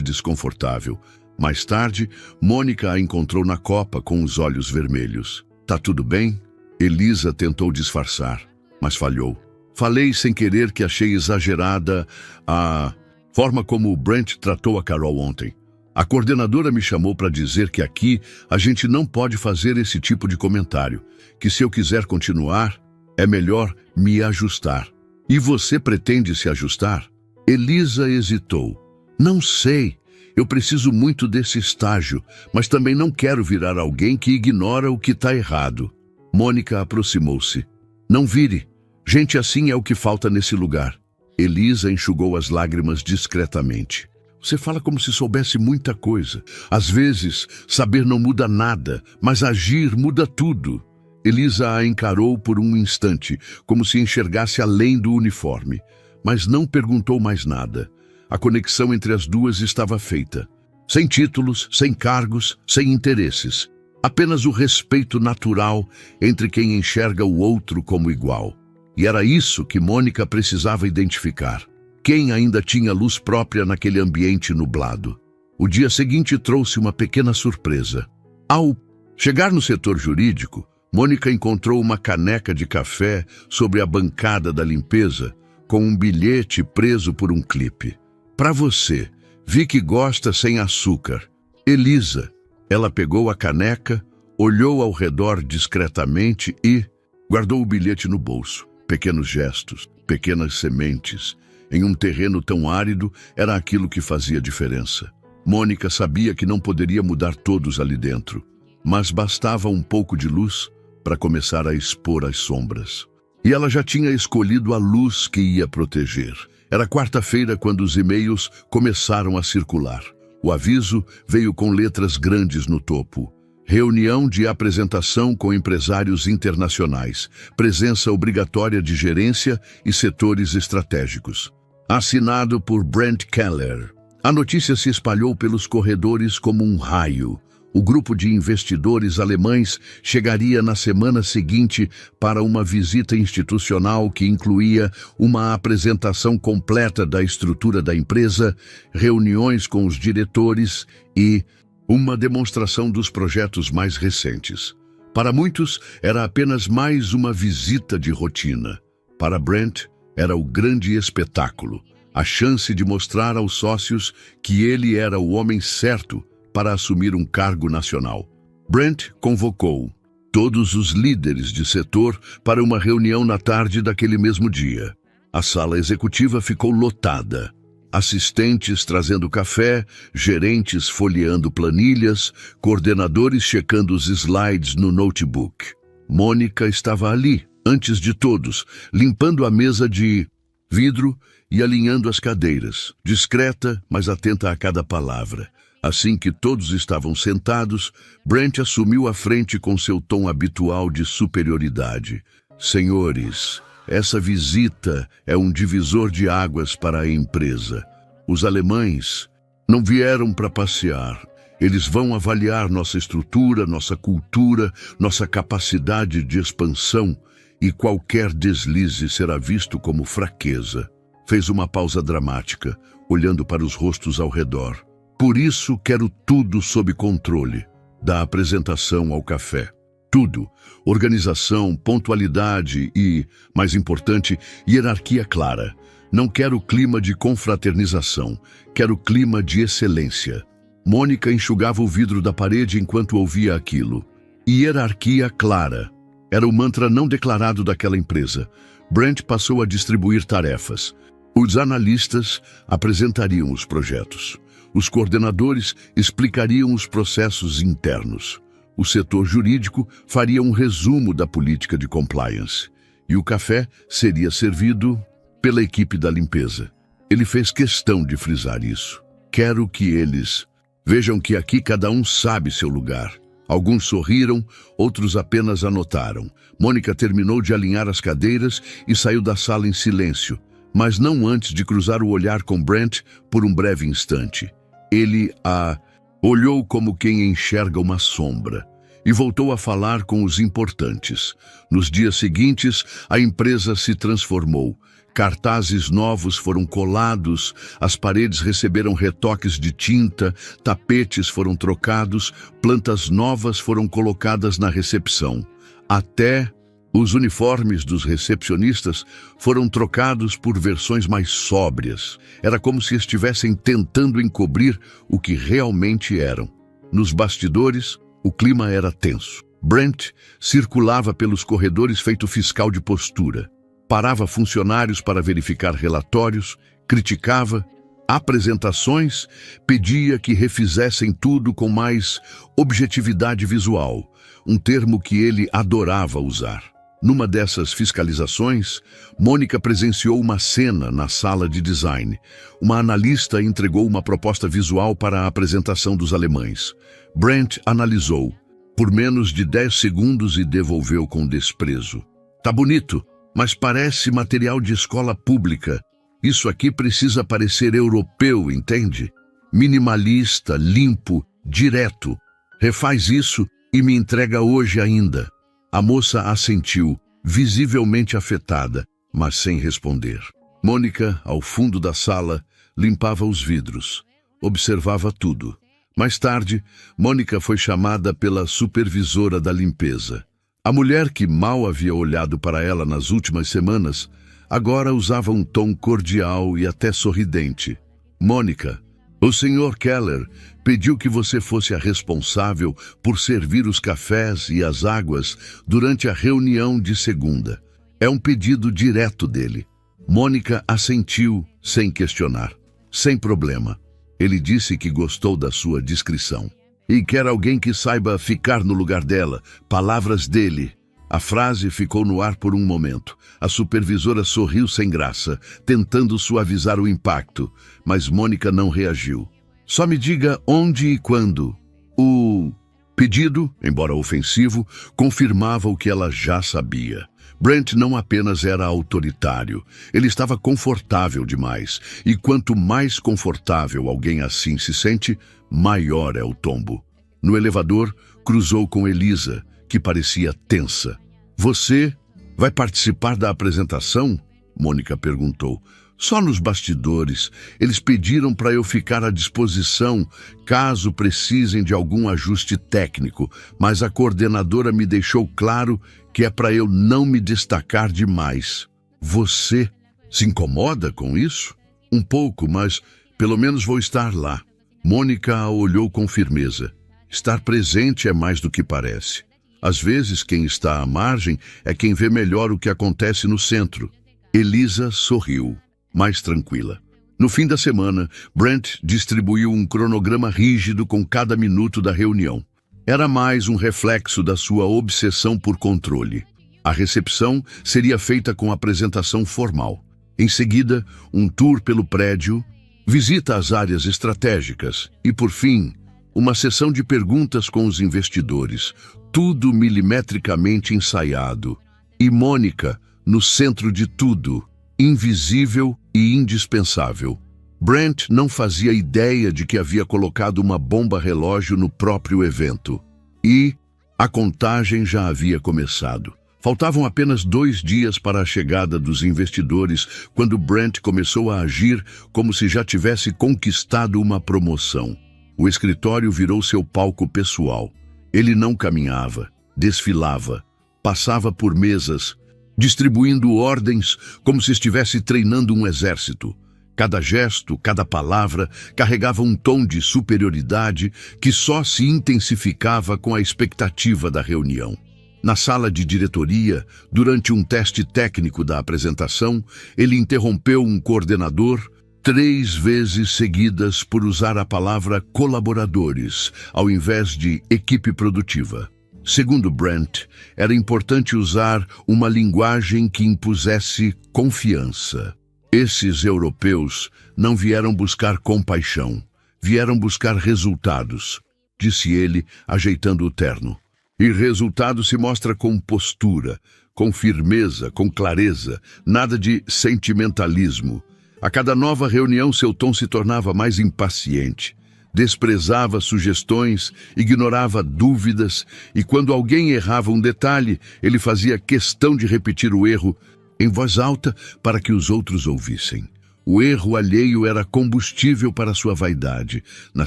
desconfortável. Mais tarde, Mônica a encontrou na copa com os olhos vermelhos. Tá tudo bem? Elisa tentou disfarçar, mas falhou. Falei sem querer que achei exagerada a forma como o Brent tratou a Carol ontem. A coordenadora me chamou para dizer que aqui a gente não pode fazer esse tipo de comentário, que se eu quiser continuar, é melhor me ajustar. E você pretende se ajustar? Elisa hesitou. Não sei, eu preciso muito desse estágio, mas também não quero virar alguém que ignora o que está errado. Mônica aproximou-se. Não vire. Gente assim é o que falta nesse lugar. Elisa enxugou as lágrimas discretamente. Você fala como se soubesse muita coisa. Às vezes, saber não muda nada, mas agir muda tudo. Elisa a encarou por um instante, como se enxergasse além do uniforme, mas não perguntou mais nada. A conexão entre as duas estava feita. Sem títulos, sem cargos, sem interesses. Apenas o respeito natural entre quem enxerga o outro como igual. E era isso que Mônica precisava identificar. Quem ainda tinha luz própria naquele ambiente nublado? O dia seguinte trouxe uma pequena surpresa. Ao chegar no setor jurídico, Mônica encontrou uma caneca de café sobre a bancada da limpeza, com um bilhete preso por um clipe. Para você, vi que gosta sem açúcar. Elisa. Ela pegou a caneca, olhou ao redor discretamente e guardou o bilhete no bolso. Pequenos gestos, pequenas sementes. Em um terreno tão árido, era aquilo que fazia diferença. Mônica sabia que não poderia mudar todos ali dentro, mas bastava um pouco de luz para começar a expor as sombras. E ela já tinha escolhido a luz que ia proteger. Era quarta-feira quando os e-mails começaram a circular. O aviso veio com letras grandes no topo. Reunião de apresentação com empresários internacionais. Presença obrigatória de gerência e setores estratégicos. Assinado por Brent Keller. A notícia se espalhou pelos corredores como um raio. O grupo de investidores alemães chegaria na semana seguinte para uma visita institucional que incluía uma apresentação completa da estrutura da empresa, reuniões com os diretores e uma demonstração dos projetos mais recentes. Para muitos, era apenas mais uma visita de rotina. Para Brent, era o grande espetáculo, a chance de mostrar aos sócios que ele era o homem certo para assumir um cargo nacional. Brent convocou todos os líderes de setor para uma reunião na tarde daquele mesmo dia. A sala executiva ficou lotada. Assistentes trazendo café, gerentes folheando planilhas, coordenadores checando os slides no notebook. Mônica estava ali, antes de todos, limpando a mesa de vidro e alinhando as cadeiras, discreta, mas atenta a cada palavra. Assim que todos estavam sentados, Brent assumiu a frente com seu tom habitual de superioridade. Senhores, essa visita é um divisor de águas para a empresa. Os alemães não vieram para passear. Eles vão avaliar nossa estrutura, nossa cultura, nossa capacidade de expansão, e qualquer deslize será visto como fraqueza. Fez uma pausa dramática, olhando para os rostos ao redor. Por isso quero tudo sob controle, da apresentação ao café. Tudo. Organização, pontualidade e, mais importante, hierarquia clara. Não quero clima de confraternização, quero clima de excelência. Mônica enxugava o vidro da parede enquanto ouvia aquilo. Hierarquia clara. Era o mantra não declarado daquela empresa. Brent passou a distribuir tarefas. Os analistas apresentariam os projetos. Os coordenadores explicariam os processos internos. O setor jurídico faria um resumo da política de compliance. E o café seria servido pela equipe da limpeza. Ele fez questão de frisar isso. Quero que eles vejam que aqui cada um sabe seu lugar. Alguns sorriram, outros apenas anotaram. Mônica terminou de alinhar as cadeiras e saiu da sala em silêncio, mas não antes de cruzar o olhar com Brent por um breve instante. Ele a olhou como quem enxerga uma sombra e voltou a falar com os importantes. Nos dias seguintes, a empresa se transformou. Cartazes novos foram colados, as paredes receberam retoques de tinta, tapetes foram trocados, plantas novas foram colocadas na recepção. Até os uniformes dos recepcionistas foram trocados por versões mais sóbrias. Era como se estivessem tentando encobrir o que realmente eram. Nos bastidores, o clima era tenso. Brent circulava pelos corredores feito fiscal de postura. Parava funcionários para verificar relatórios, criticava apresentações, pedia que refizessem tudo com mais objetividade visual, um termo que ele adorava usar. Numa dessas fiscalizações, Mônica presenciou uma cena na sala de design. Uma analista entregou uma proposta visual para a apresentação dos alemães. Brent analisou por menos de 10 segundos e devolveu com desprezo. Tá bonito, mas parece material de escola pública. Isso aqui precisa parecer europeu, entende? Minimalista, limpo, direto. Refaz isso e me entrega hoje ainda. A moça assentiu, visivelmente afetada, mas sem responder. Mônica, ao fundo da sala, limpava os vidros. Observava tudo. Mais tarde, Mônica foi chamada pela supervisora da limpeza. A mulher que mal havia olhado para ela nas últimas semanas, agora usava um tom cordial e até sorridente. Mônica, O Sr. Keller pediu que você fosse a responsável por servir os cafés e as águas durante a reunião de segunda. É um pedido direto dele. Mônica assentiu sem questionar. Sem problema. Ele disse que gostou da sua descrição. E quer alguém que saiba ficar no lugar dela. Palavras dele. A frase ficou no ar por um momento. A supervisora sorriu sem graça, tentando suavizar o impacto, mas Mônica não reagiu. Só me diga onde e quando. O pedido, embora ofensivo, confirmava o que ela já sabia. Brent não apenas era autoritário, ele estava confortável demais. E quanto mais confortável alguém assim se sente, maior é o tombo. No elevador, cruzou com Elisa, que parecia tensa. Você vai participar da apresentação? Mônica perguntou. Só nos bastidores. Eles pediram para eu ficar à disposição caso precisem de algum ajuste técnico, mas a coordenadora me deixou claro que é para eu não me destacar demais. Você se incomoda com isso? Um pouco, mas pelo menos vou estar lá. Mônica a olhou com firmeza. Estar presente é mais do que parece. Às vezes, quem está à margem é quem vê melhor o que acontece no centro. Elisa sorriu, mais tranquila. No fim da semana, Brent distribuiu um cronograma rígido com cada minuto da reunião. Era mais um reflexo da sua obsessão por controle. A recepção seria feita com apresentação formal. Em seguida, um tour pelo prédio, visita às áreas estratégicas e, por fim, uma sessão de perguntas com os investidores, tudo milimetricamente ensaiado. E Mônica, no centro de tudo, invisível e indispensável. Brent não fazia ideia de que havia colocado uma bomba-relógio no próprio evento. E a contagem já havia começado. Faltavam apenas 2 dias para a chegada dos investidores, quando Brent começou a agir como se já tivesse conquistado uma promoção. O escritório virou seu palco pessoal. Ele não caminhava, desfilava, passava por mesas, distribuindo ordens como se estivesse treinando um exército. Cada gesto, cada palavra carregava um tom de superioridade que só se intensificava com a expectativa da reunião. Na sala de diretoria, durante um teste técnico da apresentação, ele interrompeu um coordenador 3 vezes seguidas por usar a palavra colaboradores, ao invés de equipe produtiva. Segundo Brent, era importante usar uma linguagem que impusesse confiança. Esses europeus não vieram buscar compaixão, vieram buscar resultados, disse ele, ajeitando o terno. E resultado se mostra com postura, com firmeza, com clareza, nada de sentimentalismo. A cada nova reunião seu tom se tornava mais impaciente. Desprezava sugestões, ignorava dúvidas, e quando alguém errava um detalhe, ele fazia questão de repetir o erro em voz alta para que os outros ouvissem. O erro alheio era combustível para sua vaidade. Na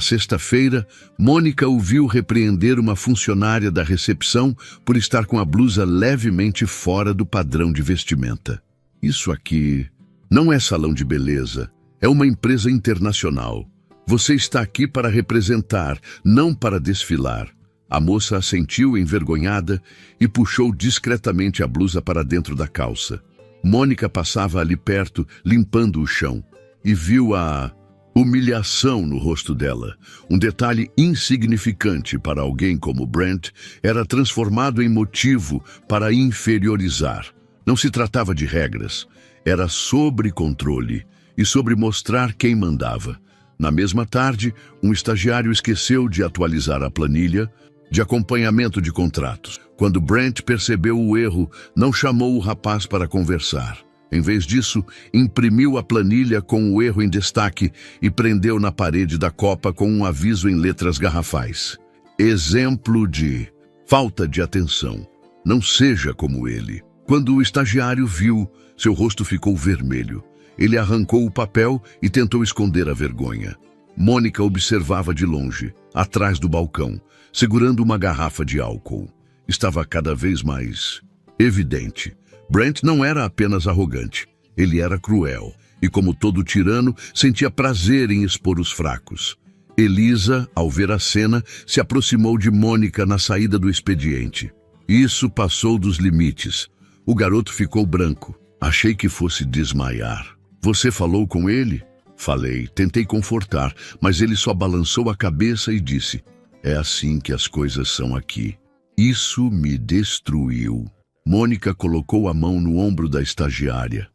sexta-feira, Mônica o viu repreender uma funcionária da recepção por estar com a blusa levemente fora do padrão de vestimenta. Isso aqui não é salão de beleza, é uma empresa internacional. Você está aqui para representar, não para desfilar. A moça assentiu envergonhada e puxou discretamente a blusa para dentro da calça. Mônica passava ali perto, limpando o chão, e viu a humilhação no rosto dela. Um detalhe insignificante para alguém como Brent era transformado em motivo para inferiorizar. Não se tratava de regras, era sobre controle e sobre mostrar quem mandava. Na mesma tarde, um estagiário esqueceu de atualizar a planilha de acompanhamento de contratos. Quando Brent percebeu o erro, não chamou o rapaz para conversar. Em vez disso, imprimiu a planilha com o erro em destaque e prendeu na parede da copa com um aviso em letras garrafais. Exemplo de falta de atenção. Não seja como ele. Quando o estagiário viu, seu rosto ficou vermelho. Ele arrancou o papel e tentou esconder a vergonha. Mônica observava de longe, atrás do balcão, segurando uma garrafa de álcool. Estava cada vez mais evidente. Brent não era apenas arrogante, ele era cruel. e, como todo tirano, sentia prazer em expor os fracos. Elisa, ao ver a cena, se aproximou de Mônica na saída do expediente. Isso passou dos limites. O garoto ficou branco. Achei que fosse desmaiar. Você falou com ele? Falei, tentei confortar, mas ele só balançou a cabeça e disse: é assim que as coisas são aqui. Isso me destruiu. Mônica colocou a mão no ombro da estagiária.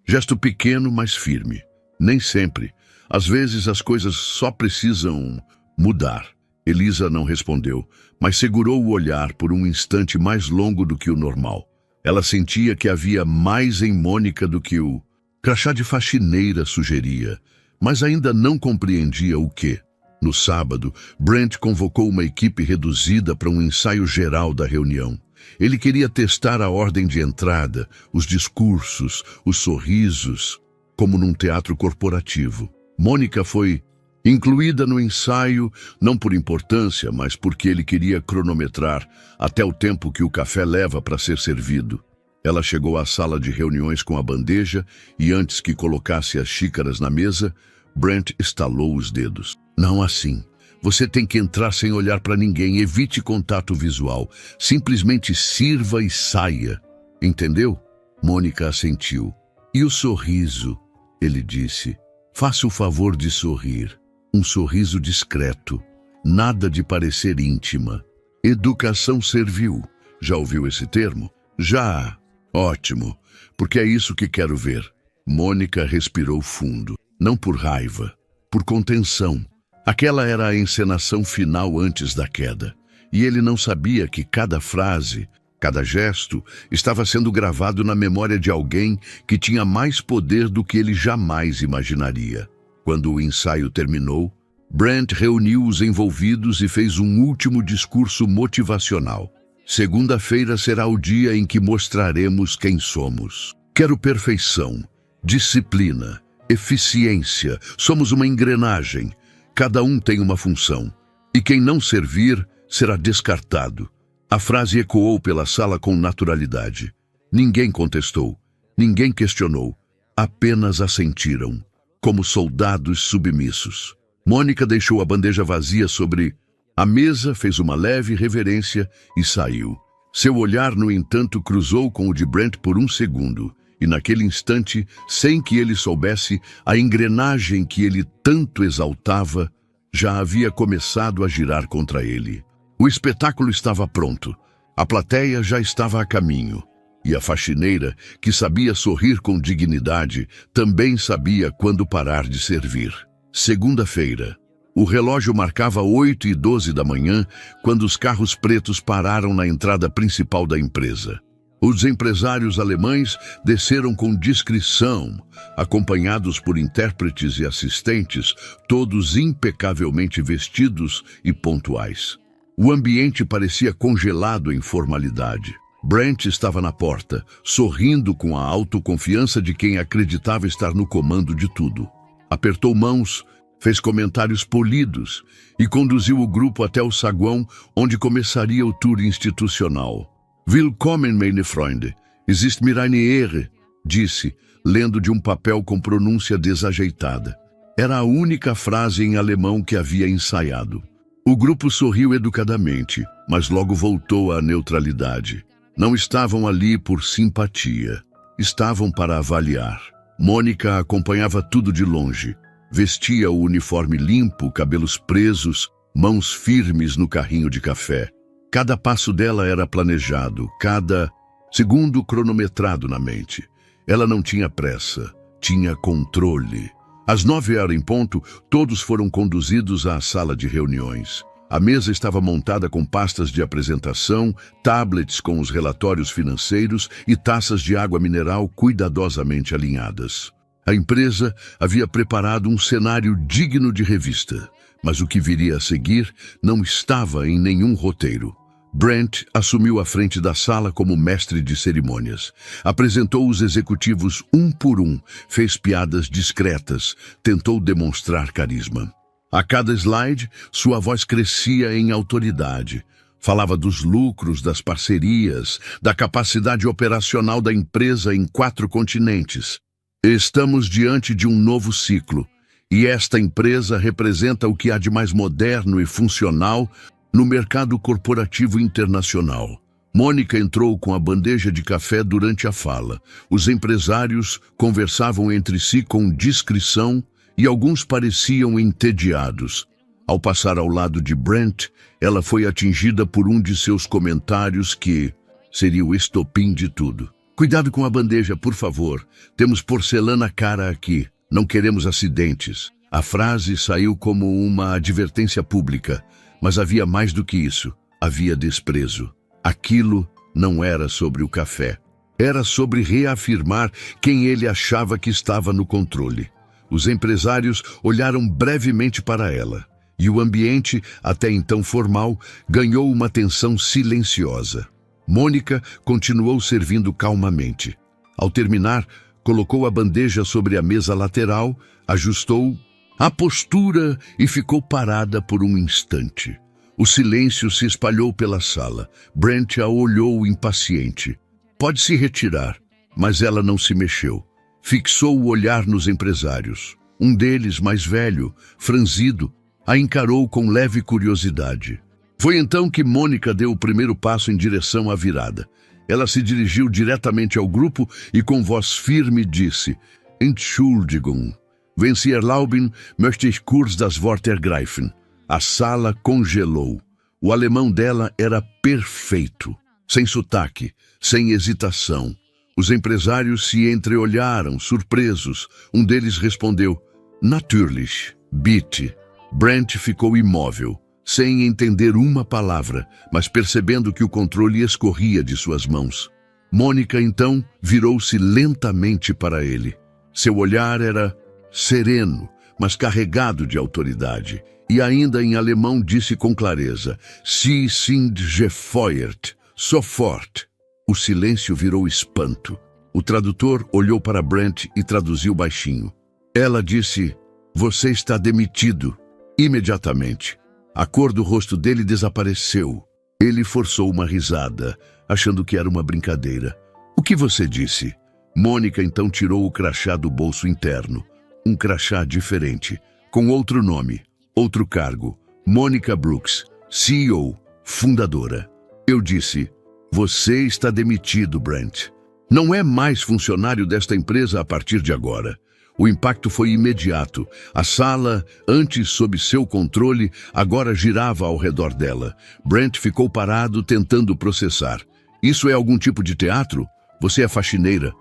Gesto pequeno, mas firme. Nem sempre. Às vezes as coisas só precisam mudar. Elisa não respondeu, mas segurou o olhar por um instante mais longo do que o normal. Ela sentia que havia mais em Mônica do que o crachá de faxineira sugeria, mas ainda não compreendia o que. No sábado, Brent convocou uma equipe reduzida para um ensaio geral da reunião. Ele queria testar a ordem de entrada, os discursos, os sorrisos, como num teatro corporativo. Mônica foi incluída no ensaio, não por importância, mas porque ele queria cronometrar até o tempo que o café leva para ser servido. Ela chegou à sala de reuniões com a bandeja e, antes que colocasse as xícaras na mesa, Brent estalou os dedos. Não assim. Você tem que entrar sem olhar para ninguém, evite contato visual. Simplesmente sirva e saia. Entendeu? Mônica assentiu. E o sorriso? Ele disse. Faça o favor de sorrir. Um sorriso discreto. Nada de parecer íntima. Educação servil. Já ouviu esse termo? Já. Ótimo, porque é isso que quero ver. Mônica respirou fundo. Não por raiva, por contenção. Aquela era a encenação final antes da queda. E ele não sabia que cada frase, cada gesto, estava sendo gravado na memória de alguém que tinha mais poder do que ele jamais imaginaria. Quando o ensaio terminou, Brent reuniu os envolvidos e fez um último discurso motivacional. Segunda-feira será o dia em que mostraremos quem somos. Quero perfeição, disciplina, eficiência. Somos uma engrenagem. Cada um tem uma função. E quem não servir será descartado. A frase ecoou pela sala com naturalidade. Ninguém contestou. Ninguém questionou. Apenas assentiram, como soldados submissos. Mônica deixou a bandeja vazia sobre a mesa, fez uma leve reverência e saiu. Seu olhar, no entanto, cruzou com o de Brent por um segundo. E naquele instante, sem que ele soubesse, a engrenagem que ele tanto exaltava já havia começado a girar contra ele. O espetáculo estava pronto. A plateia já estava a caminho. E a faxineira, que sabia sorrir com dignidade, também sabia quando parar de servir. Segunda-feira. O relógio marcava 8h12 da manhã, quando os carros pretos pararam na entrada principal da empresa. Os empresários alemães desceram com discrição, acompanhados por intérpretes e assistentes, todos impecavelmente vestidos e pontuais. O ambiente parecia congelado em formalidade. Brent estava na porta, sorrindo com a autoconfiança de quem acreditava estar no comando de tudo. Apertou mãos, fez comentários polidos e conduziu o grupo até o saguão onde começaria o tour institucional. Willkommen, meine Freunde. Es ist mir eine Ehre, disse, lendo de um papel com pronúncia desajeitada. Era a única frase em alemão que havia ensaiado. O grupo sorriu educadamente, mas logo voltou à neutralidade. Não estavam ali por simpatia. Estavam para avaliar. Mônica acompanhava tudo de longe. Vestia o uniforme limpo, cabelos presos, mãos firmes no carrinho de café. Cada passo dela era planejado, cada segundo cronometrado na mente. Ela não tinha pressa, tinha controle. Às 9h em ponto, todos foram conduzidos à sala de reuniões. A mesa estava montada com pastas de apresentação, tablets com os relatórios financeiros e taças de água mineral cuidadosamente alinhadas. A empresa havia preparado um cenário digno de revista, mas o que viria a seguir não estava em nenhum roteiro. Brent assumiu a frente da sala como mestre de cerimônias. Apresentou os executivos um por um, fez piadas discretas, tentou demonstrar carisma. A cada slide, sua voz crescia em autoridade. Falava dos lucros, das parcerias, da capacidade operacional da empresa em 4 continentes. Estamos diante de um novo ciclo, e esta empresa representa o que há de mais moderno e funcional no mercado corporativo internacional. Mônica entrou com a bandeja de café durante a fala. Os empresários conversavam entre si com discrição e alguns pareciam entediados. Ao passar ao lado de Brent, ela foi atingida por um de seus comentários que seria o estopim de tudo. Cuidado com a bandeja, por favor. Temos porcelana cara aqui. Não queremos acidentes. A frase saiu como uma advertência pública, mas havia mais do que isso. Havia desprezo. Aquilo não era sobre o café. Era sobre reafirmar quem ele achava que estava no controle. Os empresários olharam brevemente para ela, e o ambiente, até então formal, ganhou uma tensão silenciosa. Mônica continuou servindo calmamente. Ao terminar, colocou a bandeja sobre a mesa lateral, ajustou a postura e ficou parada por um instante. O silêncio se espalhou pela sala. Brent a olhou impaciente. Pode se retirar, mas ela não se mexeu. Fixou o olhar nos empresários. Um deles, mais velho, franzido, a encarou com leve curiosidade. Foi então que Mônica deu o primeiro passo em direção à virada. Ela se dirigiu diretamente ao grupo e com voz firme disse: Entschuldigung, wenn Sie erlauben, möchte ich kurz das Wort ergreifen. A sala congelou. O alemão dela era perfeito, sem sotaque, sem hesitação. Os empresários se entreolharam, surpresos. Um deles respondeu: Natürlich, bitte. Brent ficou imóvel, sem entender uma palavra, mas percebendo que o controle escorria de suas mãos. Mônica, então, virou-se lentamente para ele. Seu olhar era sereno, mas carregado de autoridade. E ainda em alemão disse com clareza: Sie sind gefeuert, sofort. O silêncio virou espanto. O tradutor olhou para Brent e traduziu baixinho. Ela disse: Você está demitido. Imediatamente. A cor do rosto dele desapareceu. Ele forçou uma risada, achando que era uma brincadeira. O que você disse? Mônica então tirou o crachá do bolso interno. Um crachá diferente, com outro nome. Outro cargo, Mônica Brooks, CEO, fundadora. Eu disse: Você está demitido, Brent. Não é mais funcionário desta empresa a partir de agora. O impacto foi imediato. A sala, antes sob seu controle, agora girava ao redor dela. Brent ficou parado, tentando processar. Isso é algum tipo de teatro? Você é faxineira.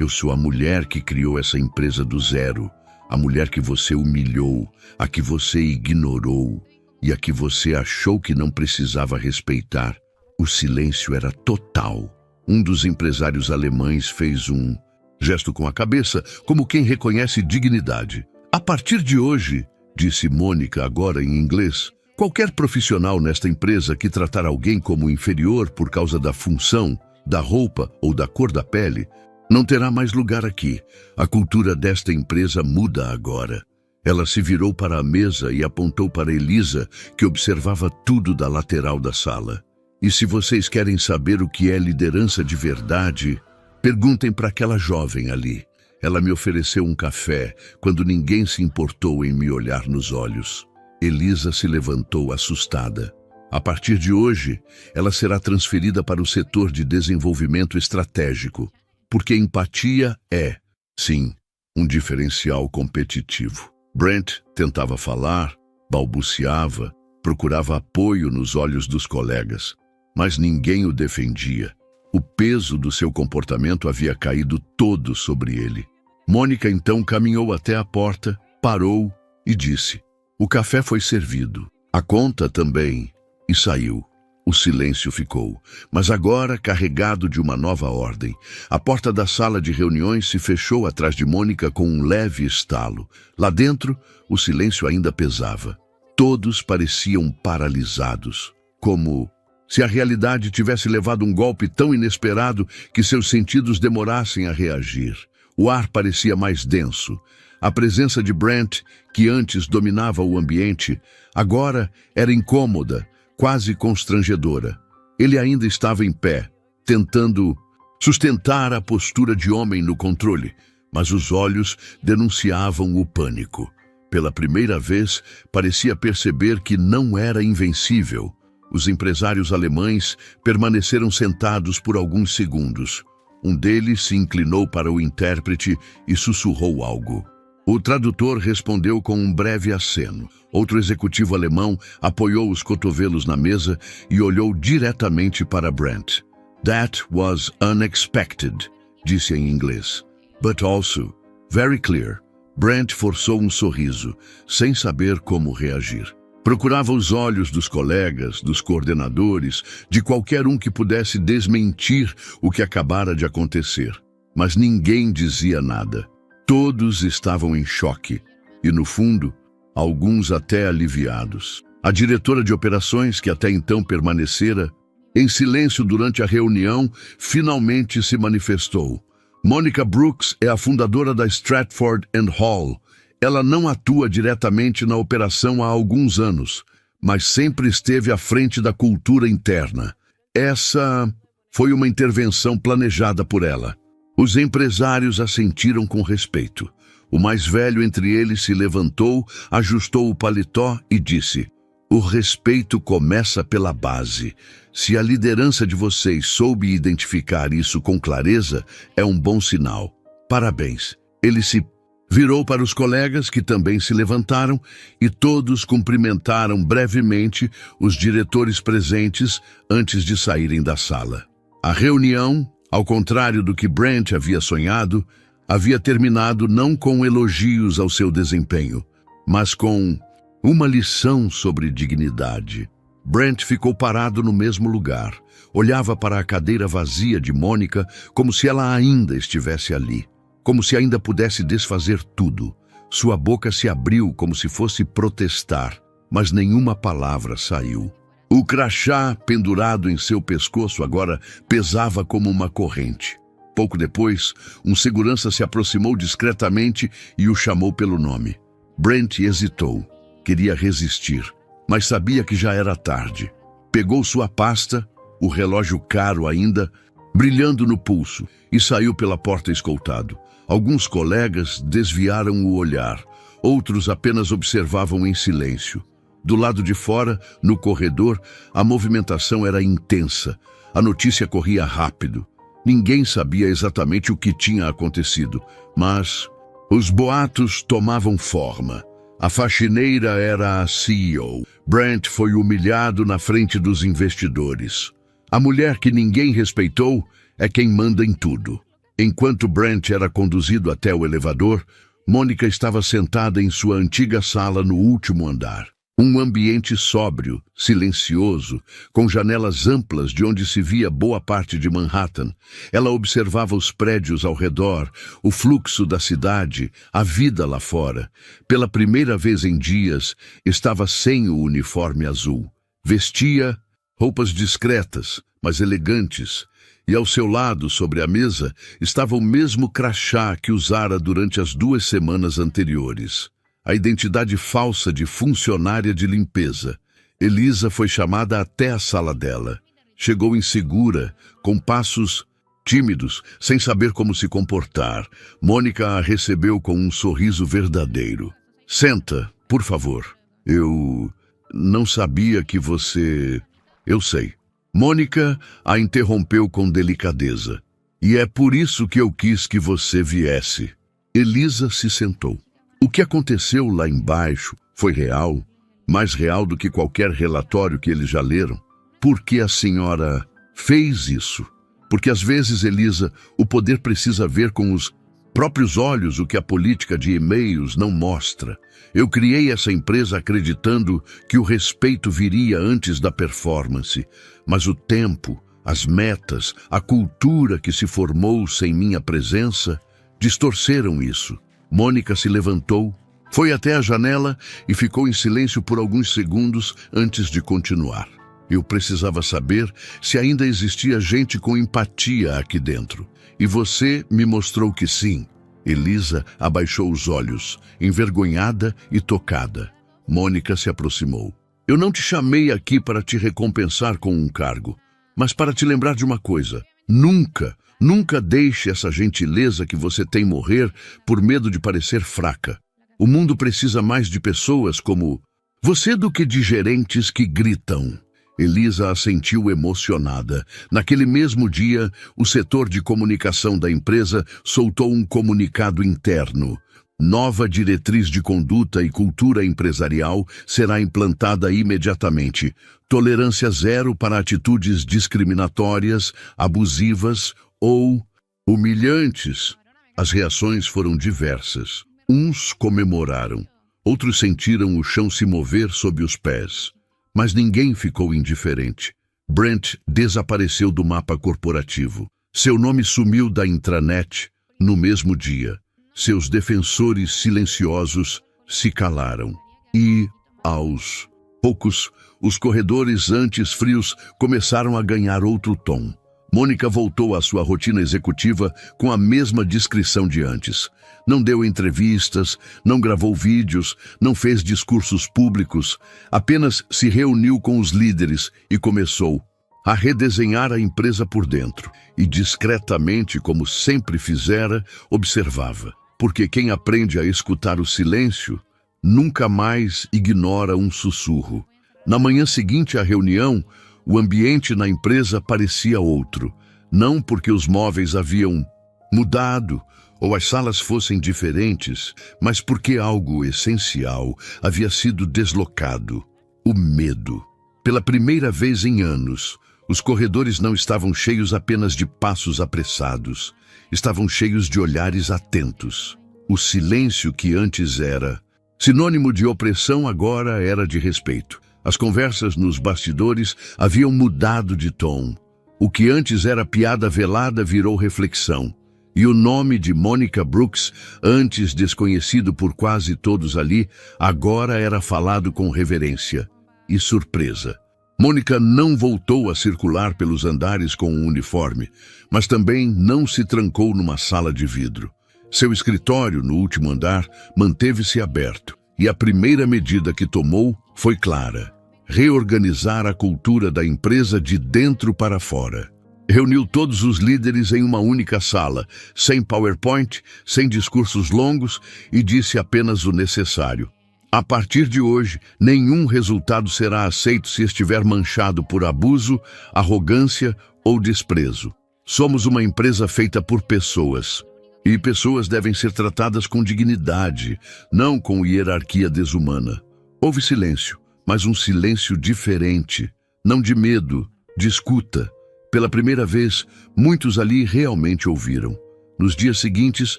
Eu sou a mulher que criou essa empresa do zero. A mulher que você humilhou, a que você ignorou e a que você achou que não precisava respeitar. O silêncio era total. Um dos empresários alemães fez um gesto com a cabeça, como quem reconhece dignidade. A partir de hoje, disse Mônica agora em inglês, qualquer profissional nesta empresa que tratar alguém como inferior por causa da função, da roupa ou da cor da pele, não terá mais lugar aqui. A cultura desta empresa muda agora. Ela se virou para a mesa e apontou para Elisa, que observava tudo da lateral da sala. E se vocês querem saber o que é liderança de verdade, perguntem para aquela jovem ali. Ela me ofereceu um café quando ninguém se importou em me olhar nos olhos. Elisa se levantou assustada. A partir de hoje, ela será transferida para o setor de desenvolvimento estratégico. Porque empatia é, sim, um diferencial competitivo. Brent tentava falar, balbuciava, procurava apoio nos olhos dos colegas, mas ninguém o defendia. O peso do seu comportamento havia caído todo sobre ele. Mônica então caminhou até a porta, parou e disse: O café foi servido, a conta também, e saiu. O silêncio ficou, mas agora carregado de uma nova ordem. A porta da sala de reuniões se fechou atrás de Mônica com um leve estalo. Lá dentro, o silêncio ainda pesava. Todos pareciam paralisados, como se a realidade tivesse levado um golpe tão inesperado que seus sentidos demorassem a reagir. O ar parecia mais denso. A presença de Brent, que antes dominava o ambiente, agora era incômoda, quase constrangedora. Ele ainda estava em pé, tentando Sustentar a postura de homem no controle, mas os olhos denunciavam o pânico. Pela primeira vez, parecia perceber que não era invencível. Os empresários alemães permaneceram sentados por alguns segundos. Um deles se inclinou para o intérprete e sussurrou algo. O tradutor respondeu com um breve aceno. Outro executivo alemão apoiou os cotovelos na mesa e olhou diretamente para Brent. "That was unexpected", disse em inglês. "But also very clear." Brent forçou um sorriso, sem saber como reagir. Procurava os olhos dos colegas, dos coordenadores, de qualquer um que pudesse desmentir o que acabara de acontecer. Mas ninguém dizia nada. Todos estavam em choque e, no fundo, alguns até aliviados. A diretora de operações, que até então permanecera em silêncio durante a reunião, finalmente se manifestou. Monica Brooks é a fundadora da Stratford and Hall. Ela não atua diretamente na operação há alguns anos, mas sempre esteve à frente da cultura interna. Essa foi uma intervenção planejada por ela. Os empresários assentiram com respeito. O mais velho entre eles se levantou, ajustou o paletó e disse: "O respeito começa pela base. Se a liderança de vocês soube identificar isso com clareza, é um bom sinal. Parabéns." Ele se virou para os colegas, que também se levantaram, e todos cumprimentaram brevemente os diretores presentes antes de saírem da sala. A reunião, ao contrário do que Brent havia sonhado, havia terminado não com elogios ao seu desempenho, mas com uma lição sobre dignidade. Brent ficou parado no mesmo lugar, olhava para a cadeira vazia de Monica como se ela ainda estivesse ali, como se ainda pudesse desfazer tudo. Sua boca se abriu como se fosse protestar, mas nenhuma palavra saiu. O crachá pendurado em seu pescoço agora pesava como uma corrente. Pouco depois, um segurança se aproximou discretamente e o chamou pelo nome. Brent hesitou. Queria resistir, mas sabia que já era tarde. Pegou sua pasta, o relógio caro ainda, brilhando no pulso, e saiu pela porta escoltado. Alguns colegas desviaram o olhar, outros apenas observavam em silêncio. Do lado de fora, no corredor, a movimentação era intensa. A notícia corria rápido. Ninguém sabia exatamente o que tinha acontecido, mas os boatos tomavam forma. A faxineira era a CEO. Brent foi humilhado na frente dos investidores. A mulher que ninguém respeitou é quem manda em tudo. Enquanto Brent era conduzido até o elevador, Monica estava sentada em sua antiga sala no último andar. Um ambiente sóbrio, silencioso, com janelas amplas de onde se via boa parte de Manhattan. Ela observava os prédios ao redor, o fluxo da cidade, a vida lá fora. Pela primeira vez em dias, estava sem o uniforme azul. Vestia roupas discretas, mas elegantes. E ao seu lado, sobre a mesa, estava o mesmo crachá que usara durante as 2 semanas anteriores. A identidade falsa de funcionária de limpeza. Elisa foi chamada até a sala dela. Chegou insegura, com passos tímidos, sem saber como se comportar. Mônica a recebeu com um sorriso verdadeiro. "Senta, por favor. Eu não sabia que você..." "Eu sei." Mônica a interrompeu com delicadeza. "E é por isso que eu quis que você viesse." Elisa se sentou. O que aconteceu lá embaixo foi real, mais real do que qualquer relatório que eles já leram. Por que a senhora fez isso? Porque às vezes, Elisa, o poder precisa ver com os próprios olhos o que a política de e-mails não mostra. Eu criei essa empresa acreditando que o respeito viria antes da performance, mas o tempo, as metas, a cultura que se formou sem minha presença distorceram isso. Mônica se levantou, foi até a janela e ficou em silêncio por alguns segundos antes de continuar. Eu precisava saber se ainda existia gente com empatia aqui dentro. E você me mostrou que sim. Elisa abaixou os olhos, envergonhada e tocada. Mônica se aproximou. Eu não te chamei aqui para te recompensar com um cargo, mas para te lembrar de uma coisa. Nunca Nunca deixe essa gentileza que você tem morrer por medo de parecer fraca. O mundo precisa mais de pessoas como você do que de gerentes que gritam. Elisa assentiu emocionada. Naquele mesmo dia, o setor de comunicação da empresa soltou um comunicado interno. Nova diretriz de conduta e cultura empresarial será implantada imediatamente. Tolerância zero para atitudes discriminatórias, abusivas ou humilhantes. As reações foram diversas. Uns comemoraram, outros sentiram o chão se mover sob os pés. Mas ninguém ficou indiferente. Brent desapareceu do mapa corporativo. Seu nome sumiu da intranet no mesmo dia. Seus defensores silenciosos se calaram. E, aos poucos, os corredores antes frios começaram a ganhar outro tom. Mônica voltou à sua rotina executiva com a mesma discrição de antes. Não deu entrevistas, não gravou vídeos, não fez discursos públicos, apenas se reuniu com os líderes e começou a redesenhar a empresa por dentro. E discretamente, como sempre fizera, observava. Porque quem aprende a escutar o silêncio, nunca mais ignora um sussurro. Na manhã seguinte à reunião, o ambiente na empresa parecia outro. Não porque os móveis haviam mudado ou as salas fossem diferentes, mas porque algo essencial havia sido deslocado: o medo. Pela primeira vez em anos, os corredores não estavam cheios apenas de passos apressados, estavam cheios de olhares atentos. O silêncio que antes era sinônimo de opressão agora era de respeito. As conversas nos bastidores haviam mudado de tom. O que antes era piada velada virou reflexão. E o nome de Mônica Brooks, antes desconhecido por quase todos ali, agora era falado com reverência e surpresa. Mônica não voltou a circular pelos andares com um uniforme, mas também não se trancou numa sala de vidro. Seu escritório, no último andar, manteve-se aberto, e a primeira medida que tomou foi clara: reorganizar a cultura da empresa de dentro para fora. Reuniu todos os líderes em uma única sala, sem PowerPoint, sem discursos longos, e disse apenas o necessário. A partir de hoje, nenhum resultado será aceito se estiver manchado por abuso, arrogância ou desprezo. Somos uma empresa feita por pessoas. E pessoas devem ser tratadas com dignidade, não com hierarquia desumana. Houve silêncio, mas um silêncio diferente, não de medo, de escuta. Pela primeira vez, muitos ali realmente ouviram. Nos dias seguintes,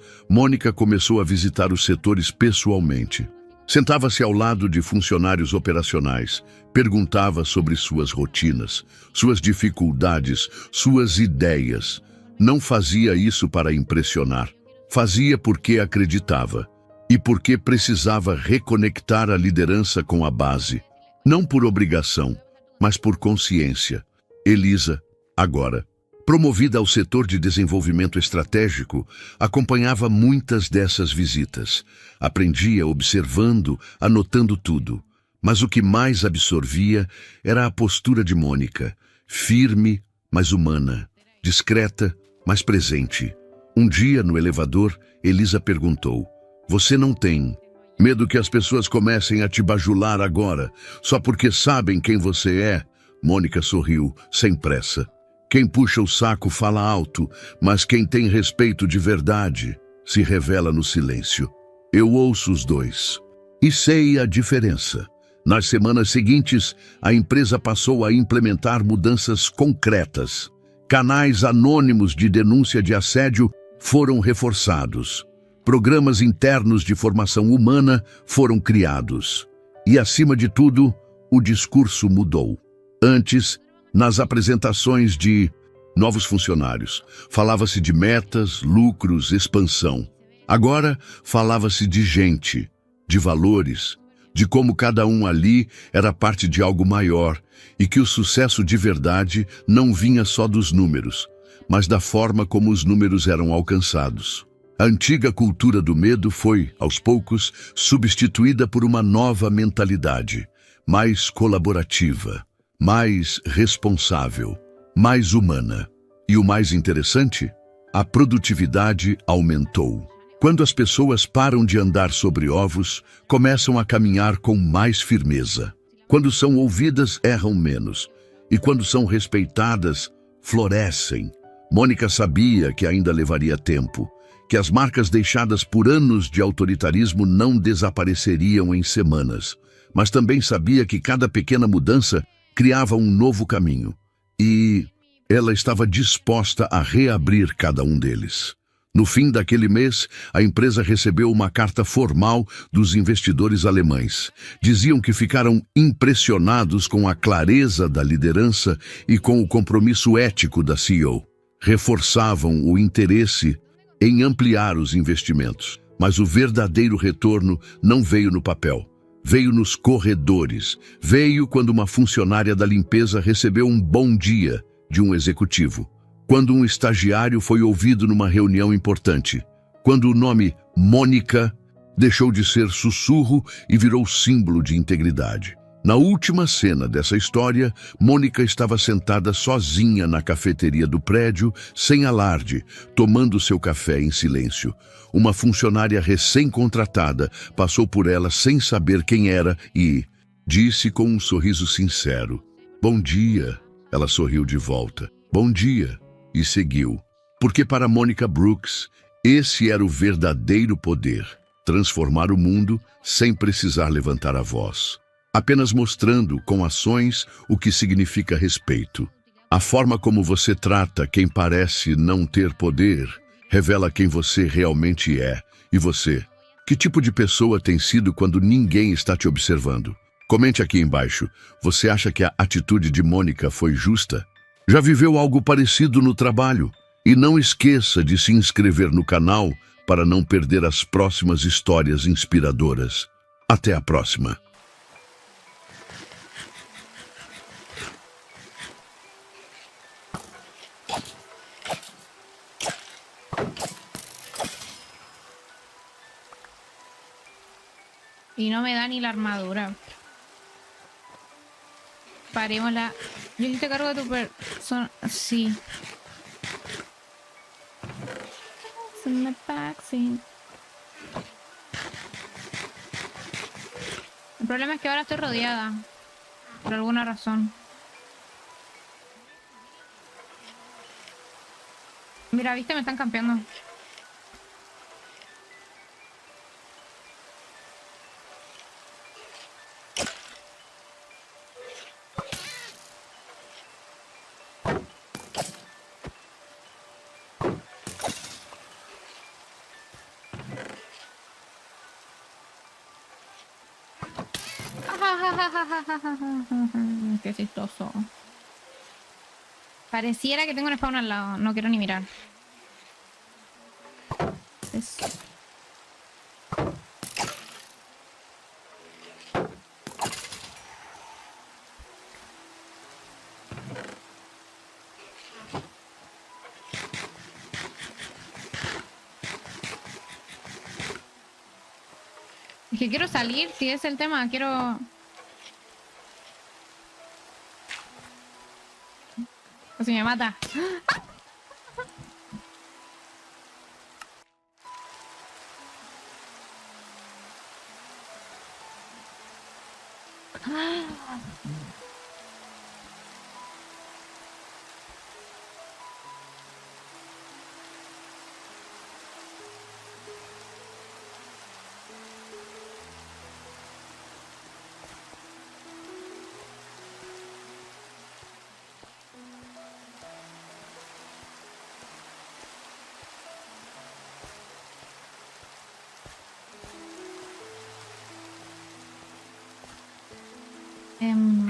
Mônica começou a visitar os setores pessoalmente. Sentava-se ao lado de funcionários operacionais, perguntava sobre suas rotinas, suas dificuldades, suas ideias. Não fazia isso para impressionar. Fazia porque acreditava e porque precisava reconectar a liderança com a base. Não por obrigação, mas por consciência. Elisa, agora, promovida ao setor de desenvolvimento estratégico, acompanhava muitas dessas visitas. Aprendia observando, anotando tudo. Mas o que mais absorvia era a postura de Mônica, firme, mas humana, discreta, mas presente. Um dia, no elevador, Elisa perguntou: "Você não tem medo que as pessoas comecem a te bajular agora, só porque sabem quem você é?" Mônica sorriu, sem pressa. Quem puxa o saco fala alto, mas quem tem respeito de verdade se revela no silêncio. Eu ouço os dois e sei a diferença. Nas semanas seguintes, a empresa passou a implementar mudanças concretas. Canais anônimos de denúncia de assédio foram reforçados. Programas internos de formação humana foram criados. E, acima de tudo, o discurso mudou. Antes, nas apresentações de novos funcionários, falava-se de metas, lucros, expansão. Agora, falava-se de gente, de valores, de como cada um ali era parte de algo maior e que o sucesso de verdade não vinha só dos números, mas da forma como os números eram alcançados. A antiga cultura do medo foi, aos poucos, substituída por uma nova mentalidade, mais colaborativa, mais responsável, mais humana. E o mais interessante? A produtividade aumentou. Quando as pessoas param de andar sobre ovos, começam a caminhar com mais firmeza. Quando são ouvidas, erram menos. E quando são respeitadas, florescem. Mônica sabia que ainda levaria tempo, que as marcas deixadas por anos de autoritarismo não desapareceriam em semanas, mas também sabia que cada pequena mudança criava um novo caminho. E ela estava disposta a reabrir cada um deles. No fim daquele mês, a empresa recebeu uma carta formal dos investidores alemães. Diziam que ficaram impressionados com a clareza da liderança e com o compromisso ético da CEO. Reforçavam o interesse em ampliar os investimentos. Mas o verdadeiro retorno não veio no papel. Veio nos corredores. Veio quando uma funcionária da limpeza recebeu um bom dia de um executivo. Quando um estagiário foi ouvido numa reunião importante. Quando o nome Mônica deixou de ser sussurro e virou símbolo de integridade. Na última cena dessa história, Mônica estava sentada sozinha na cafeteria do prédio, sem alarde, tomando seu café em silêncio. Uma funcionária recém-contratada passou por ela sem saber quem era e disse com um sorriso sincero: "Bom dia." Ela sorriu de volta. "Bom dia." E seguiu. Porque para Mônica Brooks, esse era o verdadeiro poder: transformar o mundo sem precisar levantar a voz. Apenas mostrando com ações o que significa respeito. A forma como você trata quem parece não ter poder revela quem você realmente é. E você? Que tipo de pessoa tem sido quando ninguém está te observando? Comente aqui embaixo. Você acha que a atitude de Mônica foi justa? Já viveu algo parecido no trabalho? E não esqueça de se inscrever no canal para não perder as próximas histórias inspiradoras. Até a próxima! Y no me da ni la armadura. Parémosla. Yo sí te cargo de tu persona. Sí. Se me sí. El problema es que ahora estoy rodeada. Por alguna razón. Mira, viste, me están campeando. Qué chistoso. Pareciera que tengo un spawn al lado. No quiero ni mirar. Es que quiero salir, si es el tema, quiero... O si me mata.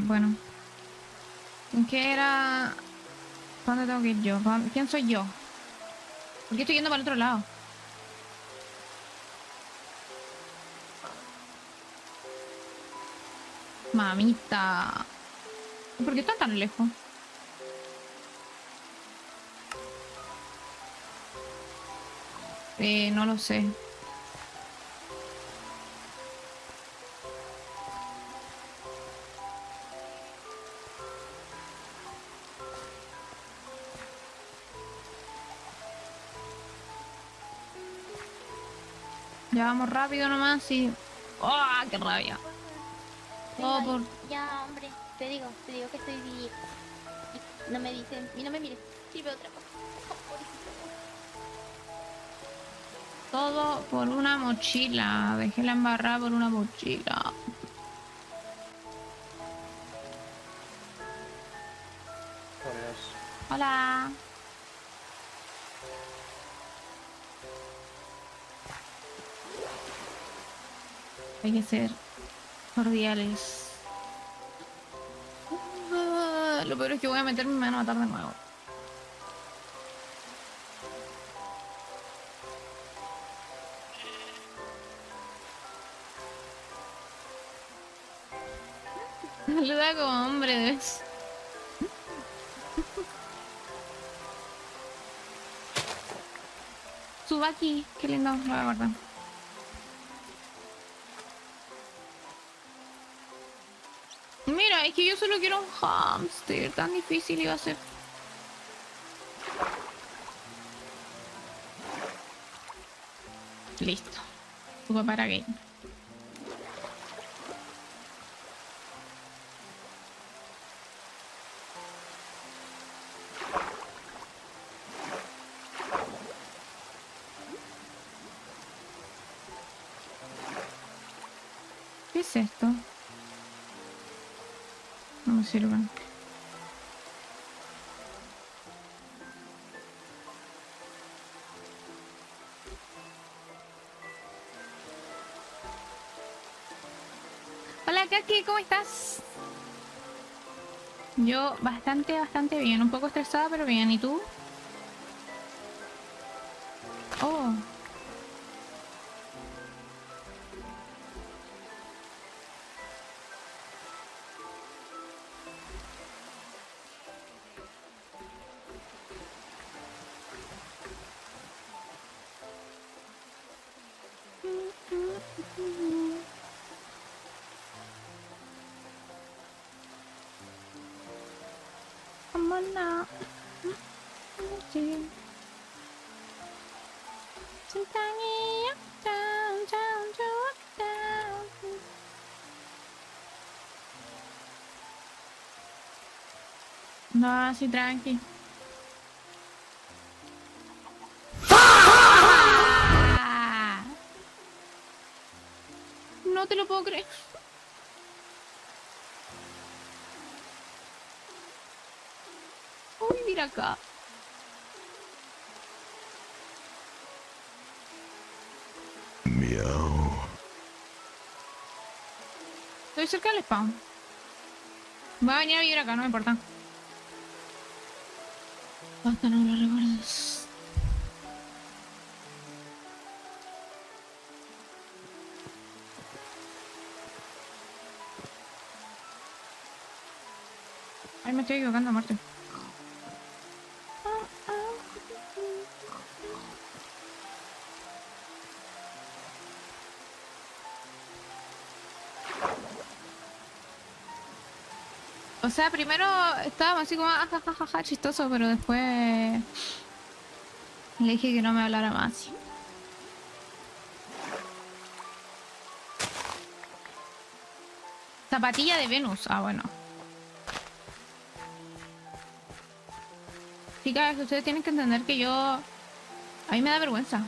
Bueno. ¿En qué era? ¿Dónde tengo que ir yo? ¿Quién soy yo? ¿Por qué estoy yendo para el otro lado? Mamita. ¿Por qué están tan lejos? No lo sé. Ya vamos rápido nomás y... ¡Oh, qué rabia! Todo Venga, por... ya, hombre, te digo que estoy bien. Y no me dicen, y no me mires, sirve otra cosa. Oh, pobrecito. Todo por una mochila. Dejé la embarrada por una mochila. Por Dios. Hola. Hay que ser cordiales. Lo peor es que voy a meterme y me van a matar de nuevo. Saluda como hombre, ¿ves? Suba aquí. Qué lindo, lo voy a guardar. Mira, es que yo solo quiero un hámster. Tan difícil iba a ser. Listo. Suba para game. ¿Qué es esto? No me sirve. Hola Kaki, ¿cómo estás? Yo bastante bien. Un poco estresada, pero bien. ¿Y tú? Oh. Come on now. No, así tranqui. ¡Ah! No te lo puedo creer. Uy, mira acá. Miau. Estoy cerca del spawn. Voy a venir a vivir acá, no me importa. Basta, no lo recuerdes. Ay, me estoy equivocando, Marte. O sea, primero estábamos así como ajajajaja, chistoso, pero después le dije que no me hablara más. Zapatilla de Venus. Ah, bueno. Chicas, ustedes tienen que entender que yo... A mí me da vergüenza.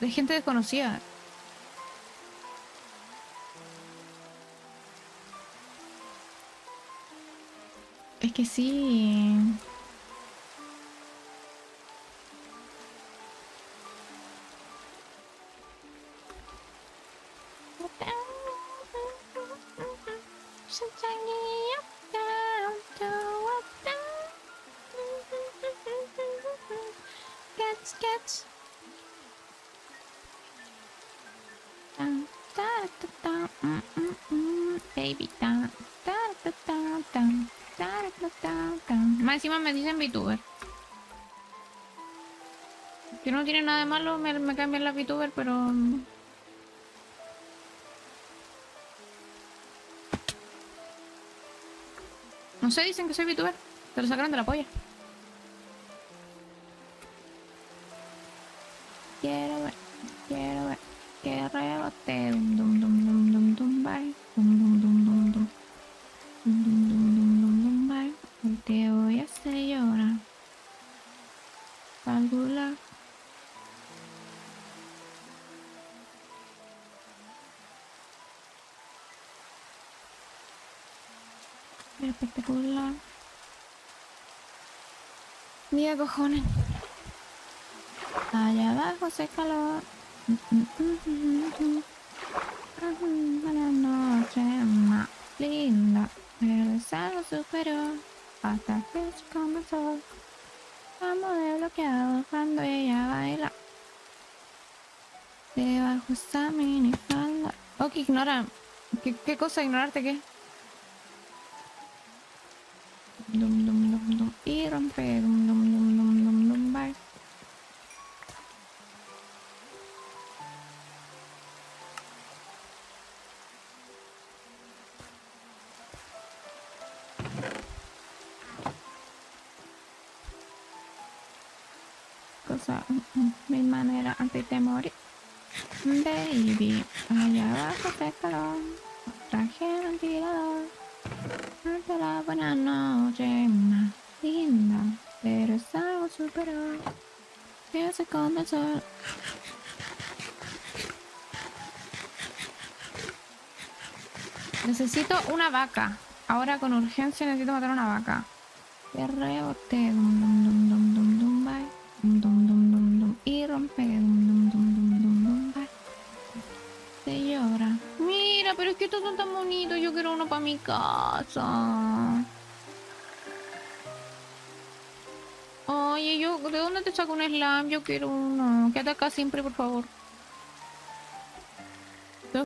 De gente desconocida. Es que sí. Cats. Baby. Más encima me dicen VTuber. Que no tiene nada de malo, me cambian la VTuber, pero... No sé, dicen que soy VTuber. Te lo sacaron de la polla. quiero ver que rebote. Dum, dum, dum, dum, dum, dum, bye. Dum, dum, dum, dum, dum. Dum, dum, dum, dum, dum, dum, bye. Hoy te voy a hacer llorar. Calcula. Espectacular. Mira, cojones. Allá abajo hace calor. Una noche más linda. Pero es algo superior. Hasta que se comenzó. Estamos desbloqueados cuando ella baila. Debajo está minifalda. Ok, ignora. ¿Qué cosa? ¿Ignorarte qué? Dum dum dum dum y rompe dum dum dum dum dum dum bye. Cosa, mi manera antes de morir. Baby, allá abajo te calor. Traje ventilador. Ante la buena noche más linda, pero es algo superior que se come el sol. Necesito una vaca. Ahora con urgencia necesito matar una vaca. Que rebote, dum dum dum dum dum dum bye. Dum dum dum dum dum y rompe, dum dum dum dum dum dum bye. Se llora. Mira, pero es que estos son tan bonitos. Yo quiero uno para mi casa. Oye, ¿de dónde te saco un slime? Yo quiero uno. Quédate acá siempre, por favor.